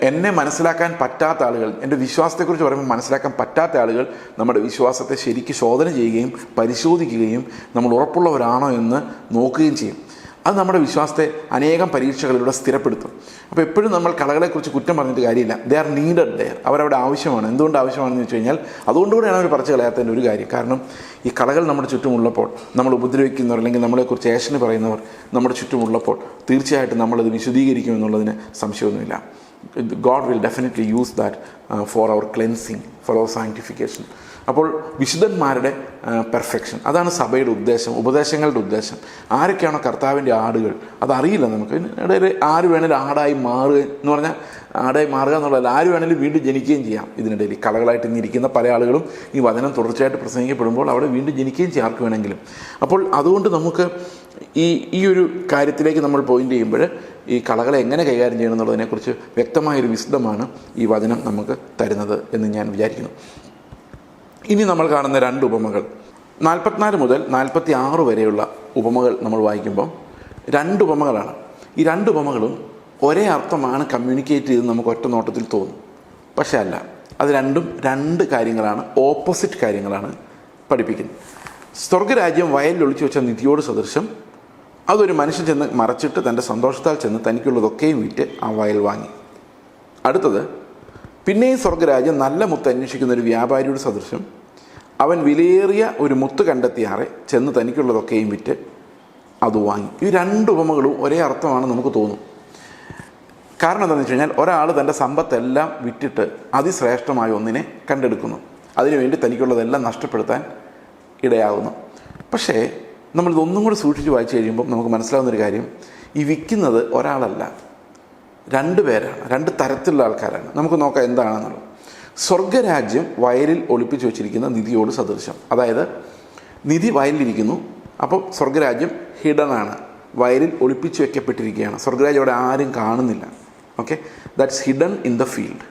എന്നെ മനസ്സിലാക്കാൻ പറ്റാത്ത ആളുകൾ, എൻ്റെ വിശ്വാസത്തെക്കുറിച്ച് പറയുമ്പോൾ മനസ്സിലാക്കാൻ പറ്റാത്ത ആളുകൾ നമ്മുടെ വിശ്വാസത്തെ ശരിക്കും ശോധന ചെയ്യുകയും പരിശോധിക്കുകയും നമ്മൾ ഉറപ്പുള്ളവരാണോ എന്ന് നോക്കുകയും ചെയ്യും. അത് നമ്മുടെ വിശ്വാസത്തെ അനേകം പരീക്ഷകളിലൂടെ സ്ഥിരപ്പെടുത്തും. അപ്പോൾ എപ്പോഴും നമ്മൾ കളകളെക്കുറിച്ച് കുറ്റം പറഞ്ഞിട്ട് കാര്യമില്ല. They are needed there. അവരവിടെ ആവശ്യമാണ്. എന്തുകൊണ്ട് ആവശ്യമാണെന്ന് വെച്ച് കഴിഞ്ഞാൽ അതുകൊണ്ടുകൂടെയാണ് അവർ പറിച്ചു കളയാത്തതിൻ്റെ ഒരു കാര്യം. കാരണം ഈ കളകൾ നമ്മുടെ ചുറ്റുമുള്ളപ്പോൾ, നമ്മൾ ഉപദ്രവിക്കുന്നവർ അല്ലെങ്കിൽ നമ്മളെക്കുറിച്ച് ഏഷന് പറയുന്നവർ നമ്മുടെ ചുറ്റുമുള്ളപ്പോൾ തീർച്ചയായിട്ടും നമ്മളത് വിശദീകരിക്കുമെന്നുള്ളതിന് സംശയമൊന്നുമില്ല. God will definitely use that for our cleansing, for our sanctification. അപ്പോൾ വിശുദ്ധന്മാരുടെ പെർഫെക്ഷൻ, അതാണ് സഭയുടെ ഉദ്ദേശം, ഉപദേശങ്ങളുടെ ഉദ്ദേശം. ആരൊക്കെയാണോ കർത്താവിൻ്റെ ആടുകൾ, അതറിയില്ല നമുക്ക്. ഇടയിൽ ആര് വേണേലും ആടായി മാറുക എന്ന് പറഞ്ഞാൽ ആടായി മാറുക എന്നുള്ളതല്ല, ആര് വേണേലും വീണ്ടും ജനിക്കുകയും ചെയ്യാം. ഇതിനിടയിൽ കളകളായിട്ട് ഇന്നിരിക്കുന്ന പല ആളുകളും ഈ വചനം തുടർച്ചയായിട്ട് പ്രസംഗിക്കപ്പെടുമ്പോൾ അവിടെ വീണ്ടും ജനിക്കുകയും ചെയ്യാം, ആർക്ക് വേണമെങ്കിലും. അപ്പോൾ അതുകൊണ്ട് നമുക്ക് ഈ ഒരു കാര്യത്തിലേക്ക് നമ്മൾ പോയിൻ്റ് ചെയ്യുമ്പോൾ ഈ കളകളെ എങ്ങനെ കൈകാര്യം ചെയ്യണം എന്നുള്ളതിനെക്കുറിച്ച് വ്യക്തമായൊരു വിശദമാണ് ഈ വചനം നമുക്ക് തരുന്നത് എന്ന് ഞാൻ വിചാരിക്കുന്നു. ഇനി നമ്മൾ കാണുന്ന 2 ഉപമകൾ, 44 മുതൽ 46 വരെയുള്ള ഉപമകൾ നമ്മൾ വായിക്കുമ്പം 2 ഉപമകളാണ്. ഈ 2 ഉപമകളും ഒരേ അർത്ഥമാണ് കമ്മ്യൂണിക്കേറ്റ് ചെയ്ത് നമുക്ക് ഒറ്റ നോട്ടത്തിൽ തോന്നും. പക്ഷേ അല്ല, അത് രണ്ടും 2 കാര്യങ്ങളാണ്, ഓപ്പോസിറ്റ് കാര്യങ്ങളാണ് പഠിപ്പിക്കുന്നത്. സ്വർഗരാജ്യം വയലിൽ ഒളിച്ചു വെച്ച നിധിയോട് സദൃശം. അതൊരു മനുഷ്യൻ ചെന്ന് മറച്ചിട്ട് തൻ്റെ സന്തോഷത്താൽ ചെന്ന് തനിക്കുള്ളതൊക്കെയും വിറ്റ് ആ വയൽ വാങ്ങി. അടുത്തത്, പിന്നെയും സ്വർഗരാജ്യം നല്ല മുത്ത് അന്വേഷിക്കുന്ന ഒരു വ്യാപാരിയുടെ സദൃശം. അവൻ വിലയേറിയ ഒരു മുത്ത് കണ്ടെത്തിയാറെ ചെന്ന് തനിക്കുള്ളതൊക്കെയും വിറ്റ് അത് വാങ്ങി. ഈ 2 ഉപമകളും ഒരേ അർത്ഥമാണ് നമുക്ക് തോന്നും. കാരണം എന്താണെന്ന് വെച്ച് കഴിഞ്ഞാൽ, ഒരാൾ തൻ്റെ സമ്പത്തെല്ലാം വിറ്റിട്ട് അതിശ്രേഷ്ഠമായ ഒന്നിനെ കണ്ടെടുക്കുന്നു. അതിനുവേണ്ടി തനിക്കുള്ളതെല്ലാം നഷ്ടപ്പെടുത്താൻ ഇടയാകുന്നു. പക്ഷേ നമ്മളിതൊന്നും കൂടി സൂക്ഷിച്ച് വായിച്ചു കഴിയുമ്പം നമുക്ക് മനസ്സിലാവുന്നൊരു കാര്യം, ഈ വിൽക്കുന്നത് ഒരാളല്ല, 2 പേരാണ്, 2 തരത്തിലുള്ള ആൾക്കാരാണ്. നമുക്ക് നോക്കാം എന്താണെന്നുള്ളത്. സ്വർഗരാജ്യം വയലിൽ ഒളിപ്പിച്ചു വെച്ചിരിക്കുന്ന നിധിയോട് സദൃശം. അതായത് നിധി വയലിലിരിക്കുന്നു, അപ്പോൾ സ്വർഗരാജ്യം ഹിഡനാണ്, വയലിൽ ഒളിപ്പിച്ചു വെക്കപ്പെട്ടിരിക്കുകയാണ്. സ്വർഗരാജ്യം അവിടെ ആരും കാണുന്നില്ല. Okay, that's hidden in the field.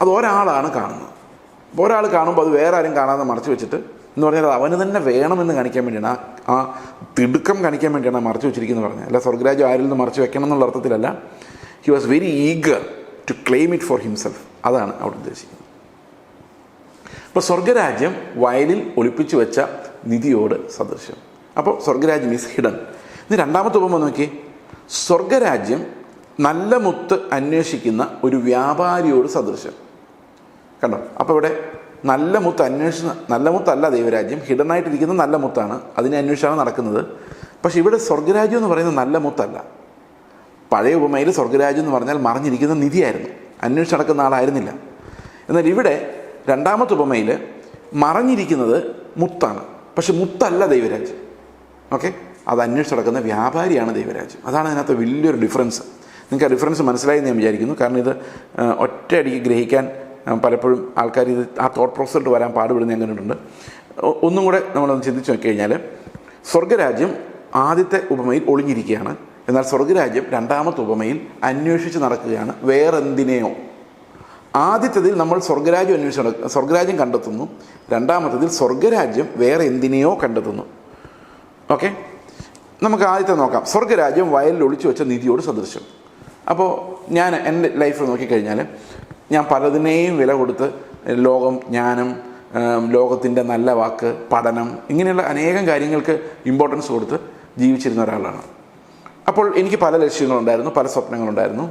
അത് ഒരാളാണ് കാണുന്നത്. ഒരാൾ കാണുമ്പോൾ അത് വേറെ ആരും കാണാതെ മറച്ചു വെച്ചിട്ട്, എന്ന് പറഞ്ഞാൽ അവന് തന്നെ വേണമെന്ന് കാണിക്കാൻ വേണ്ടിയാണ്, ആ തിടുക്കം കാണിക്കാൻ വേണ്ടിയാണ് മറച്ചു വെച്ചിരിക്കുന്നത് പറഞ്ഞത്. അല്ല, സ്വർഗരാജ്യം ആരിൽ നിന്ന് മറച്ചു വെക്കണം എന്നുള്ള അർത്ഥത്തിലല്ല. He was very eager to claim it for himself. അതാണ് അവിടെ ഉദ്ദേശിക്കുന്നത്. അപ്പോൾ സ്വർഗരാജ്യം വയലിൽ ഒളിപ്പിച്ചു വെച്ച നിധിയോട് സദൃശ്യം. അപ്പോൾ സ്വർഗരാജ്യം ഈസ് ഹിഡൻ. ഇനി 2ാമത്തെ ഉപമ നോക്കി. സ്വർഗരാജ്യം നല്ല മുത്ത് അന്വേഷിക്കുന്ന ഒരു വ്യാപാരിയോട് സദൃശ്യം. കണ്ടോ? അപ്പോൾ ഇവിടെ നല്ല മുത്ത് നല്ല മുത്തല്ല ദൈവരാജ്യം, ഹിഡനായിട്ടിരിക്കുന്ന നല്ല മുത്താണ്, അതിനെ അന്വേഷിച്ചാണ് നടക്കുന്നത്. പക്ഷെ ഇവിടെ സ്വർഗരാജ്യം എന്ന് പറയുന്നത് നല്ല മുത്തല്ല. പഴയ ഉപമയിൽ സ്വർഗരാജ്യം എന്ന് പറഞ്ഞാൽ മറിഞ്ഞിരിക്കുന്ന നിധിയായിരുന്നു, അന്വേഷിച്ച് നടക്കുന്ന ആളായിരുന്നില്ല. എന്നാൽ ഇവിടെ 2ാമത്തെ ഉപമയിൽ മറഞ്ഞിരിക്കുന്നത് മുത്താണ്, പക്ഷെ മുത്തല്ല ദൈവരാജ്യം. ഓക്കെ, അത് അന്വേഷിച്ച് നടക്കുന്ന വ്യാപാരിയാണ് ദൈവരാജ്യം. അതാണ് അതിനകത്ത് വലിയൊരു ഡിഫറൻസ്. നിങ്ങൾക്ക് ആ ഡിഫറൻസ് മനസ്സിലായി എന്ന് ഞാൻ വിചാരിക്കുന്നു. കാരണം ഇത് ഒറ്റയടിക്ക് ഗ്രഹിക്കാൻ പലപ്പോഴും ആൾക്കാർ ഇത് ആ തോട്ട് പ്രോസസ്സിലോട്ട് വരാൻ പാടുപെടുന്ന ഞാൻ കണ്ടിട്ടുണ്ട്. ഒന്നും കൂടെ നമ്മളൊന്ന് ചിന്തിച്ച് നോക്കിക്കഴിഞ്ഞാൽ, സ്വർഗ്ഗരാജ്യം ആദ്യത്തെ ഉപമയിൽ ഒളിഞ്ഞിരിക്കുകയാണ്. എന്നാൽ സ്വർഗ്ഗരാജ്യം രണ്ടാമത്തെ ഉപമയിൽ അന്വേഷിച്ച് നടക്കുകയാണ് വേറെന്തിനെയോ. ആദ്യത്തേതിൽ നമ്മൾ സ്വർഗ്ഗരാജ്യം കണ്ടെത്തുന്നു. രണ്ടാമത്തേതിൽ സ്വർഗ്ഗരാജ്യം വേറെ എന്തിനെയോ കണ്ടെത്തുന്നു. ഓക്കെ, നമുക്ക് ആദ്യത്തെ നോക്കാം. സ്വർഗ്ഗരാജ്യം വയലിൽ ഒളിച്ചു വെച്ച നിധിയോട് സദൃശ്യം. അപ്പോൾ ഞാൻ എൻ്റെ ലൈഫ് നോക്കിക്കഴിഞ്ഞാൽ, ഞാൻ പലതിനെയും വില കൊടുത്ത് ലോകം, ജ്ഞാനം, ലോകത്തിൻ്റെ നല്ല വാക്ക്, പഠനം, ഇങ്ങനെയുള്ള അനേകം കാര്യങ്ങൾക്ക് ഇമ്പോർട്ടൻസ് കൊടുത്ത് ജീവിച്ചിരുന്ന ഒരാളാണ്. അപ്പോൾ എനിക്ക് പല ലക്ഷ്യങ്ങളുണ്ടായിരുന്നു, പല സ്വപ്നങ്ങളുണ്ടായിരുന്നു.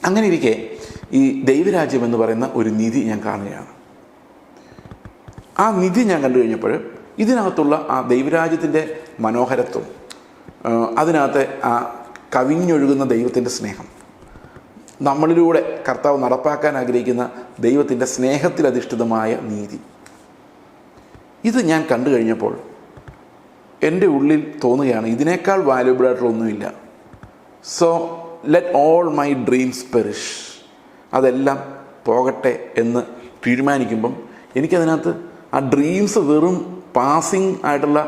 അങ്ങനെ ഇരിക്കെ ഈ ദൈവരാജ്യം എന്ന് പറയുന്ന ഒരു നിധി ഞാൻ കാണുകയാണ്. ആ നിധി ഞാൻ കണ്ടു കഴിഞ്ഞപ്പോൾ ഇതിനകത്തുള്ള ആ ദൈവരാജ്യത്തിൻ്റെ മനോഹരത്വം, അതിനകത്തെ ആ കവിഞ്ഞൊഴുകുന്ന ദൈവത്തിൻ്റെ സ്നേഹം, നമ്മളിലൂടെ കർത്താവ് നടപ്പാക്കാൻ ആഗ്രഹിക്കുന്ന ദൈവത്തിൻ്റെ സ്നേഹത്തിലധിഷ്ഠിതമായ നീതി, ഇത് ഞാൻ കണ്ടു കഴിഞ്ഞപ്പോൾ എൻ്റെ ഉള്ളിൽ തോന്നുകയാണ്, ഇതിനേക്കാൾ വാല്യുബിളായിട്ടുള്ള ഒന്നുമില്ല. So let all my dreams perish, അതെല്ലാം പോകട്ടെ എന്ന് തീരുമാനിക്കുമ്പം എനിക്കതിനകത്ത് ആ ഡ്രീംസ് വെറും പാസിങ് ആയിട്ടുള്ള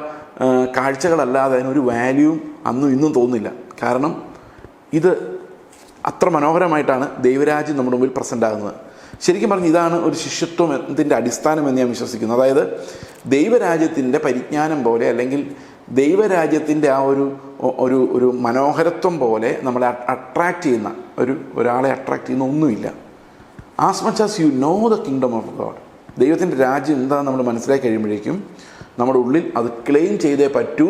കാഴ്ചകളല്ലാതെ അതിനൊരു വാല്യൂവും അന്നും ഇന്നും തോന്നുന്നില്ല. കാരണം ഇത് അത്ര മനോഹരമായിട്ടാണ് ദൈവരാജ്യം നമ്മുടെ മുമ്പിൽ പ്രസൻ്റ് ആകുന്നത്. ശരിക്കും പറഞ്ഞ് ഇതാണ് ഒരു ശിഷ്യത്വത്തിൻ്റെ അടിസ്ഥാനം എന്ന് ഞാൻ വിശ്വസിക്കുന്നു. അതായത് ദൈവരാജ്യത്തിൻ്റെ പരിജ്ഞാനം പോലെ, അല്ലെങ്കിൽ ദൈവരാജ്യത്തിൻ്റെ ആ ഒരു മനോഹരത്വം പോലെ നമ്മളെ അട്രാക്റ്റ് ചെയ്യുന്ന ഒരാളെ അട്രാക്റ്റ് ചെയ്യുന്ന ഒന്നുമില്ല. As much as you know the kingdom of God, ദൈവത്തിൻ്റെ രാജ്യം എന്താണെന്ന് നമ്മൾ മനസ്സിലാക്കി കഴിയുമ്പോഴേക്കും നമ്മുടെ ഉള്ളിൽ അത് ക്ലെയിം ചെയ്തേ പറ്റൂ,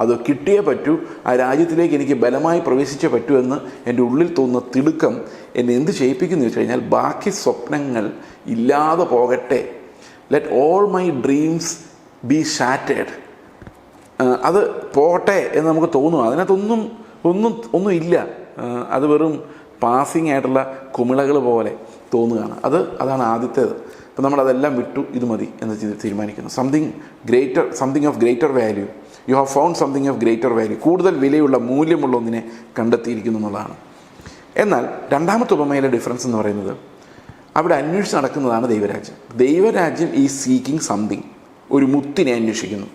അത് കിട്ടിയേ പറ്റൂ, ആ രാജ്യത്തിലേക്ക് എനിക്ക് ബലമായി പ്രവേശിച്ചേ പറ്റൂ എന്ന് എൻ്റെ ഉള്ളിൽ തോന്നുന്ന തിടുക്കം എന്നെ എന്ത് ചെയ്യിപ്പിക്കുന്നു വെച്ച് കഴിഞ്ഞാൽ, ബാക്കി സ്വപ്നങ്ങൾ ഇല്ലാതെ പോകട്ടെ, let all my dreams B shattered, അത് പോകട്ടെ എന്ന് നമുക്ക് തോന്നും. അതിനകത്തൊന്നും ഇല്ല, അത് വെറും പാസിങ് ആയിട്ടുള്ള കുമിളകൾ പോലെ തോന്നുകയാണ്. അതാണ് ആദ്യത്തേത്. അപ്പം നമ്മളതെല്ലാം വിട്ടു, ഇത് മതി എന്ന് തീരുമാനിക്കുന്നു. Something of greater value, you have found something of greater value, കൂടുതൽ വിലയുള്ള മൂല്യമുള്ള ഒന്നിനെ കണ്ടെത്തിയിരിക്കുന്നു എന്നുള്ളതാണ്. എന്നാൽ രണ്ടാമത്തെ ഉപമയിലെ ഡിഫറൻസ് എന്ന് പറയുന്നത്, അവിടെ അന്വേഷിച്ച് നടക്കുന്നതാണ് ദൈവരാജ്യം. ദൈവരാജ്യം ഈ സീക്കിങ് സംതിങ്, ഒരു മുത്തിനെ അന്വേഷിക്കുന്നു.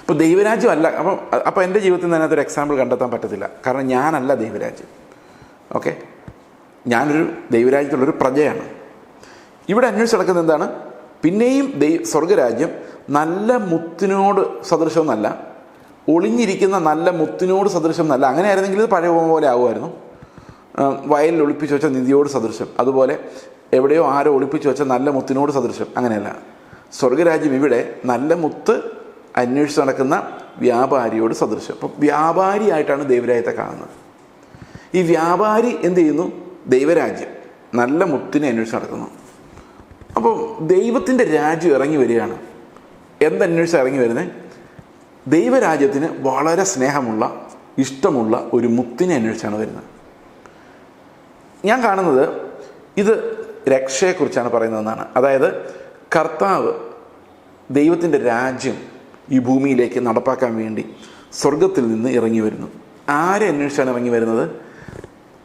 അപ്പോൾ ദൈവരാജ്യം അല്ല. അപ്പോൾ എൻ്റെ ജീവിതത്തിൽ നിന്ന് അതിനകത്തൊരു എക്സാമ്പിൾ കണ്ടെത്താൻ പറ്റത്തില്ല. കാരണം ഞാനല്ല ദൈവരാജ്യം. ഓക്കെ, ഞാനൊരു ദൈവരാജ്യത്തിലുള്ളൊരു പ്രജയാണ്. ഇവിടെ അന്വേഷിച്ച് നടക്കുന്നത് എന്താണ്? പിന്നെയും സ്വർഗരാജ്യം നല്ല മുത്തിനോട് സദൃശമെന്നല്ല, ഒളിഞ്ഞിരിക്കുന്ന നല്ല മുത്തിനോട് സദൃശമെന്നല്ല. അങ്ങനെ ആയിരുന്നെങ്കിൽ ഇത് പഴയ പോലെ ആകുമായിരുന്നു. വയലിൽ ഒളിപ്പിച്ച് വെച്ച നിധിയോട് സദൃശം, അതുപോലെ എവിടെയോ ആരോ ഒളിപ്പിച്ച് വെച്ച നല്ല മുത്തിനോട് സദൃശം, അങ്ങനെയല്ല. സ്വർഗരാജ്യം ഇവിടെ നല്ല മുത്ത് അന്വേഷിച്ച് നടക്കുന്ന വ്യാപാരിയോട് സദൃശം. അപ്പം വ്യാപാരിയായിട്ടാണ് ദൈവരാജ്യത്തെ കാണുന്നത്. ഈ വ്യാപാരി എന്ത് ചെയ്യുന്നു? ദൈവരാജ്യം നല്ല മുത്തിനെ അന്വേഷിച്ച് നടക്കുന്നു. അപ്പോൾ ദൈവത്തിൻ്റെ രാജ്യം ഇറങ്ങി വരികയാണ്. എന്തന്വേഷിച്ച് ഇറങ്ങി വരുന്നത്? ദൈവരാജ്യത്തിന് വളരെ സ്നേഹമുള്ള, ഇഷ്ടമുള്ള ഒരു മുത്തിനെ അന്വേഷിച്ചാണ് വരുന്നത്. ഞാൻ കാണുന്നത് ഇത് രക്ഷയെക്കുറിച്ചാണ് പറയുന്നതെന്നാണ്. അതായത് കർത്താവ് ദൈവത്തിൻ്റെ രാജ്യം ഈ ഭൂമിയിലേക്ക് നടപ്പാക്കാൻ വേണ്ടി സ്വർഗത്തിൽ നിന്ന് ഇറങ്ങി വരുന്നു. ആരെ അന്വേഷിച്ചാണ് ഇറങ്ങി വരുന്നത്?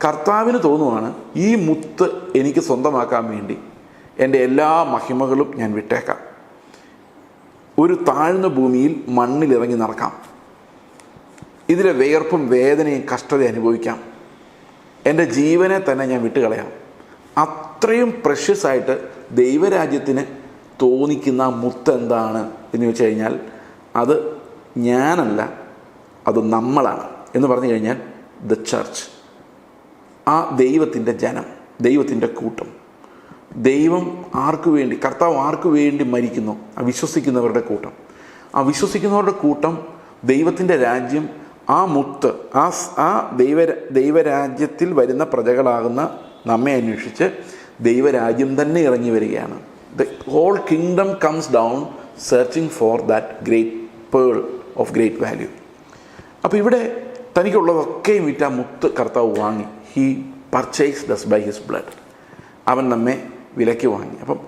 കർത്താവിന് തോന്നുവാണ്, ഈ മുത്ത് എനിക്ക് സ്വന്തമാക്കാൻ വേണ്ടി എൻ്റെ എല്ലാ മഹിമകളും ഞാൻ വിട്ടേക്കാം, ഒരു താഴ്ന്ന ഭൂമിയിൽ മണ്ണിലിറങ്ങി നടക്കാം, ഇതിലെ വിയർപ്പും വേദനയും കഷ്ടത അനുഭവിക്കാം, എൻ്റെ ജീവനെ തന്നെ ഞാൻ വിട്ടുകളയാം. അത്രയും പ്രഷ്യസ് ആയിട്ട് ദൈവരാജ്യത്തിന് തോന്നിക്കുന്ന മുത്ത് എന്താണ് എന്ന് വെച്ച് കഴിഞ്ഞാൽ, അത് ഞാനല്ല, അത് നമ്മളാണ് എന്ന് പറഞ്ഞു കഴിഞ്ഞാൽ ദ ചർച്ച്, ആ ദൈവത്തിൻ്റെ ജനം, ദൈവത്തിൻ്റെ കൂട്ടം. ദൈവം ആർക്കു വേണ്ടി, കർത്താവ് ആർക്കു വേണ്ടി മരിക്കുന്നു? ആ വിശ്വസിക്കുന്നവരുടെ കൂട്ടം. ആ വിശ്വസിക്കുന്നവരുടെ കൂട്ടം, ദൈവത്തിൻ്റെ രാജ്യം, ആ മുത്ത്, ആ ദൈവരാജ്യത്തിൽ വരുന്ന പ്രജകളാകുന്ന നമ്മെ അന്വേഷിച്ച് ദൈവരാജ്യം തന്നെ ഇറങ്ങി വരികയാണ്. The whole kingdom comes down searching for that great pearl of great value. അപ്പോൾ ഇവിടെ തനിക്കുള്ളതൊക്കെയും വിറ്റ മുത്ത് കർത്താവ് വാങ്ങി. He purchased us by his blood. അവൻ നമ്മെ വിലയ്ക്ക് വാങ്ങി. അപ്പം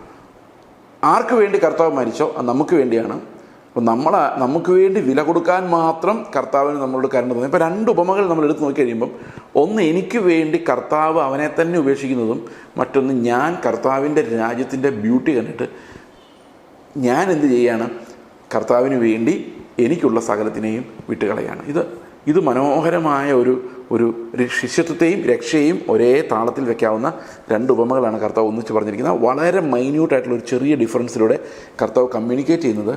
ആർക്ക് വേണ്ടി കർത്താവ് മരിച്ചോ അത് നമുക്ക് വേണ്ടിയാണ്. അപ്പോൾ നമുക്ക് വേണ്ടി വില കൊടുക്കാൻ മാത്രം കർത്താവിന് നമ്മളോട് കരുണ തോന്നി. ഇപ്പോൾ 2 ഉപമകൾ നമ്മൾ എടുത്ത് നോക്കി കഴിയുമ്പം, ഒന്ന് എനിക്ക് വേണ്ടി കർത്താവ് അവനെ തന്നെ ഉപേക്ഷിക്കുന്നതും, മറ്റൊന്ന് ഞാൻ കർത്താവിൻ്റെ രാജ്യത്തിൻ്റെ ബ്യൂട്ടി കണ്ടിട്ട് ഞാൻ എന്ത് ചെയ്യാണ്, കർത്താവിന് വേണ്ടി എനിക്കുള്ള സകലത്തിനെയും വിട്ടുകളയാണ്. ഇത് മനോഹരമായ ഒരു ശിഷ്യത്വത്തെയും രക്ഷയെയും ഒരേ താളത്തിൽ വെക്കാവുന്ന 2 ഉപമകളാണ് കർത്താവ് ഒന്നിച്ച് പറഞ്ഞിരിക്കുന്നത്. വളരെ മൈന്യൂട്ടായിട്ടുള്ള ഒരു ചെറിയ ഡിഫറൻസിലൂടെ കർത്താവ് കമ്മ്യൂണിക്കേറ്റ് ചെയ്യുന്നത്,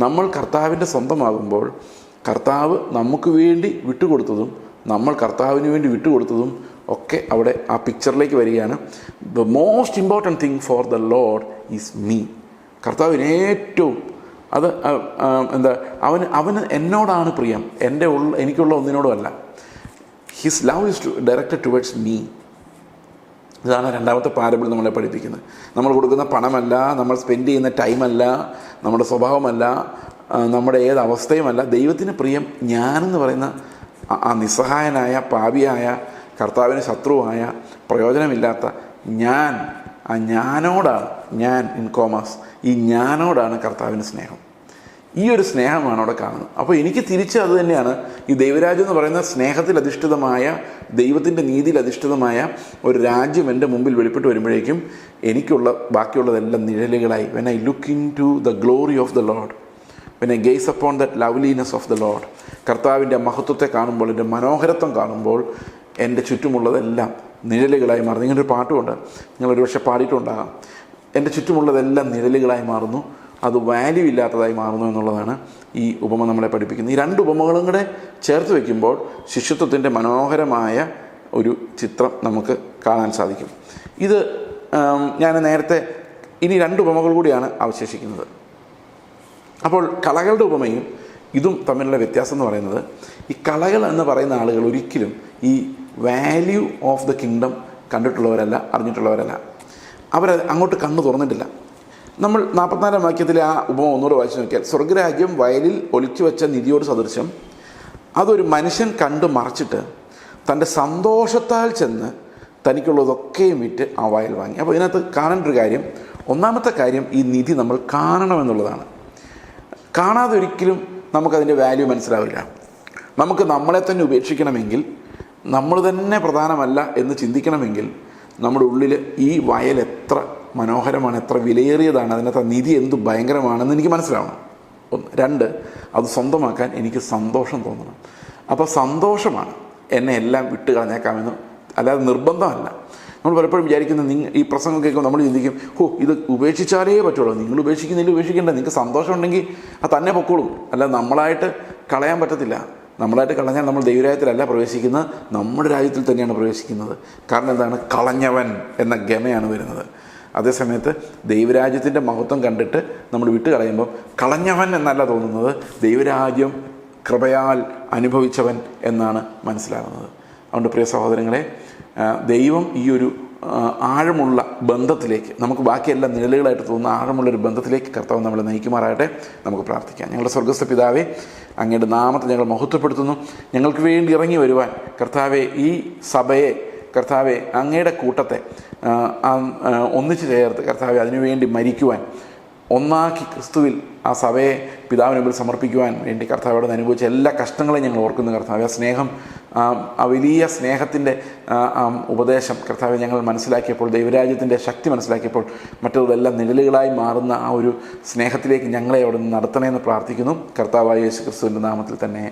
നമ്മൾ കർത്താവിൻ്റെ സ്വന്തമാകുമ്പോൾ കർത്താവ് നമുക്ക് വേണ്ടി വിട്ടുകൊടുത്തതും നമ്മൾ കർത്താവിന് വേണ്ടി വിട്ടുകൊടുത്തതും ഒക്കെ അവിടെ ആ പിക്ചറിലേക്ക് വരികയാണ്. The most important thing for the Lord is me. കർത്താവിന് ഏറ്റവും അവന് എന്നോടാണ് പ്രിയം, എനിക്കുള്ള ഒന്നിനോടും അല്ല. His love is directed towards me. ഇതാണ് 2ാമത്തെ പാരബിൾ നമ്മളെ പഠിപ്പിക്കുന്നത്. നമ്മൾ കൊടുക്കുന്ന പണമല്ല, നമ്മൾ സ്പെൻഡ് ചെയ്യുന്ന ടൈമല്ല, നമ്മുടെ സ്വഭാവമല്ല, നമ്മുടെ ഏത് അവസ്ഥയുമല്ല. ദൈവത്തിന് പ്രിയം ഞാനെന്ന് പറയുന്ന ആ നിസ്സഹായനായ, പാപിയായ, കർത്താവിന് ശത്രുവായ, പ്രയോജനമില്ലാത്ത ഞാനോടാണ്, ഞാൻ ഇൻ കോമസ്, ഈ ഞാനോടാണ് കർത്താവിന് സ്നേഹം. ഈ ഒരു സ്നേഹമാണ് അവിടെ കാണുന്നത്. അപ്പോൾ എനിക്ക് തിരിച്ച് അത് തന്നെയാണ് ഈ ദൈവരാജ്യം എന്ന് പറയുന്ന സ്നേഹത്തിൽ അധിഷ്ഠിതമായ, ദൈവത്തിൻ്റെ നീതിയിൽ അധിഷ്ഠിതമായ ഒരു രാജ്യം എൻ്റെ മുമ്പിൽ വെളിപ്പെട്ട് വരുമ്പോഴേക്കും എനിക്കുള്ള ബാക്കിയുള്ളതെല്ലാം നിഴലുകളായി. When I look into the glory of the Lord, when I gaze upon that loveliness of the Lord, കർത്താവിൻ്റെ മഹത്വത്തെ കാണുമ്പോൾ, എൻ്റെ മനോഹരത്വം കാണുമ്പോൾ എൻ്റെ ചുറ്റുമുള്ളതെല്ലാം നിഴലുകളായി മാറുന്നു. ഇങ്ങനൊരു പാട്ടുമുണ്ട്, നിങ്ങളൊരു പക്ഷേ പാടിയിട്ടുണ്ടാകാം. എൻ്റെ ചുറ്റുമുള്ളതെല്ലാം നിഴലുകളായി മാറുന്നു, അത് വാല്യൂ ഇല്ലാത്തതായി മാറുന്നു എന്നുള്ളതാണ് ഈ ഉപമ നമ്മളെ പഠിപ്പിക്കുന്നത്. ഈ 2 ഉപമകളും കൂടെ ചേർത്ത് വയ്ക്കുമ്പോൾ ശിഷ്യത്വത്തിൻ്റെ മനോഹരമായ ഒരു ചിത്രം നമുക്ക് കാണാൻ സാധിക്കും. ഇത് ഞാൻ നേരത്തെ ഇനി 2 ഉപമകൾ കൂടിയാണ് അവശേഷിക്കുന്നത്. അപ്പോൾ കളകളുടെ ഉപമയും ഇതും തമ്മിലുള്ള വ്യത്യാസം എന്ന് പറയുന്നത്, ഈ കളകൾ എന്ന് പറയുന്ന ആളുകൾ ഒരിക്കലും ഈ വാല്യൂ ഓഫ് ദ കിങ്ഡം കണ്ടിട്ടുള്ളവരല്ല, അറിഞ്ഞിട്ടുള്ളവരല്ല. അങ്ങോട്ട് കണ്ണു തുറന്നിട്ടില്ല. നമ്മൾ 44-ാം വാക്യത്തിലെ ആ ഉപമ ഒന്നുകൂടെ വായിച്ചു നോക്കിയാൽ, സ്വർഗരാജ്യം വയലിൽ ഒളിച്ചു വെച്ച നിധിയോട് സദൃശ്യം, അതൊരു മനുഷ്യൻ കണ്ട് മറച്ചിട്ട് തൻ്റെ സന്തോഷത്താൽ ചെന്ന് തനിക്കുള്ളതൊക്കെയും വിറ്റ് ആ വയൽ വാങ്ങി. അപ്പോൾ ഇതിനകത്ത് കാണേണ്ട ഒരു കാര്യം, ഒന്നാമത്തെ കാര്യം, ഈ നിധി നമ്മൾ കാണണമെന്നുള്ളതാണ്. കാണാതെ ഒരിക്കലും നമുക്കതിൻ്റെ വാല്യൂ മനസ്സിലാവില്ല. നമുക്ക് നമ്മളെ തന്നെ ഉപേക്ഷിക്കണമെങ്കിൽ, നമ്മൾ തന്നെ പ്രധാനമല്ല എന്ന് ചിന്തിക്കണമെങ്കിൽ, നമ്മുടെ ഉള്ളിൽ ഈ വയൽ എത്ര മനോഹരമാണ്, എത്ര വിലയേറിയതാണ്, അതിനകത്ത് നിധി എന്ത് ഭയങ്കരമാണെന്ന് എനിക്ക് മനസ്സിലാവണം. 2, അത് സ്വന്തമാക്കാൻ എനിക്ക് സന്തോഷം തോന്നണം. അപ്പോൾ സന്തോഷമാണ് എന്നെ എല്ലാം വിട്ട് കളഞ്ഞേക്കാമെന്ന്, അല്ലാതെ നിർബന്ധമല്ല. നമ്മൾ പലപ്പോഴും വിചാരിക്കുന്നത്, ഈ പ്രസംഗം കേൾക്കുമ്പോൾ നമ്മൾ ചിന്തിക്കും, ഇത് ഉപേക്ഷിച്ചാലേ പറ്റുള്ളൂ. നിങ്ങൾ ഉപേക്ഷിക്കുന്നില്ല, ഉപേക്ഷിക്കേണ്ട, നിങ്ങൾക്ക് സന്തോഷം ഉണ്ടെങ്കിൽ അത് തന്നെ പൊക്കോളും. അല്ലാതെ നമ്മളായിട്ട് കളയാൻ പറ്റത്തില്ല. നമ്മളായിട്ട് കളഞ്ഞാൽ നമ്മൾ ദൈവരാജ്യത്തിലല്ല പ്രവേശിക്കുന്നത്, നമ്മുടെ രാജ്യത്തിൽ തന്നെയാണ് പ്രവേശിക്കുന്നത്. കാരണം എന്താണ്? കളഞ്ഞവൻ എന്ന ഗമയാണ് വരുന്നത്. അതേസമയത്ത് ദൈവരാജ്യത്തിൻ്റെ മഹത്വം കണ്ടിട്ട് നമ്മൾ വിട്ട് കളയുമ്പം കളഞ്ഞവൻ എന്നല്ല തോന്നുന്നത്, ദൈവരാജ്യം കൃപയാൽ അനുഭവിച്ചവൻ എന്നാണ് മനസ്സിലാകുന്നത്. അതുകൊണ്ട് പ്രിയ സഹോദരങ്ങളെ, ദൈവം ഈ ഒരു ആഴമുള്ള ബന്ധത്തിലേക്ക്, നമുക്ക് ബാക്കിയെല്ലാം നിഴലുകളായിട്ട് തോന്നുന്ന ആഴമുള്ളൊരു ബന്ധത്തിലേക്ക് കർത്താവ് നമ്മളെ നയിക്കുമാറാകട്ടെ. നമുക്ക് പ്രാർത്ഥിക്കാം. ഞങ്ങളുടെ സ്വർഗ്ഗസ്ഥ പിതാവേ, അങ്ങയുടെ നാമത്തെ ഞങ്ങൾ മഹത്വപ്പെടുത്തുന്നു. ഞങ്ങൾക്ക് വേണ്ടി ഇറങ്ങി വരുവാൻ കർത്താവെ, ഈ സഭയെ കർത്താവെ, അങ്ങയുടെ കൂട്ടത്തെ ഒന്നിച്ചു ചേർത്ത് കർത്താവെ അതിനുവേണ്ടി മരിക്കുവാൻ, ഒന്നാക്കി ക്രിസ്തുവിൽ ആ സഭയെ പിതാവിന് മുമ്പിൽ സമർപ്പിക്കുവാൻ വേണ്ടി കർത്താവോട് അനുഭവിച്ച എല്ലാ കഷ്ടങ്ങളെയും ഞങ്ങൾ ഓർക്കുന്നു കർത്താവെ. ആ സ്നേഹം, ആ വലിയ സ്നേഹത്തിൻ്റെ ഉപദേശം കർത്താവെ ഞങ്ങൾ മനസ്സിലാക്കിയപ്പോൾ, ദൈവരാജ്യത്തിൻ്റെ ശക്തി മനസ്സിലാക്കിയപ്പോൾ, മറ്റുള്ളതെല്ലാം നിഴലുകളായി മാറുന്ന ആ ഒരു സ്നേഹത്തിലേക്ക് ഞങ്ങളെ അവിടെ നിന്ന് നടത്തണമെന്ന് പ്രാർത്ഥിക്കുന്നു. കർത്താവായ യേശു ക്രിസ്തുവിൻ്റെ നാമത്തിൽ തന്നെ.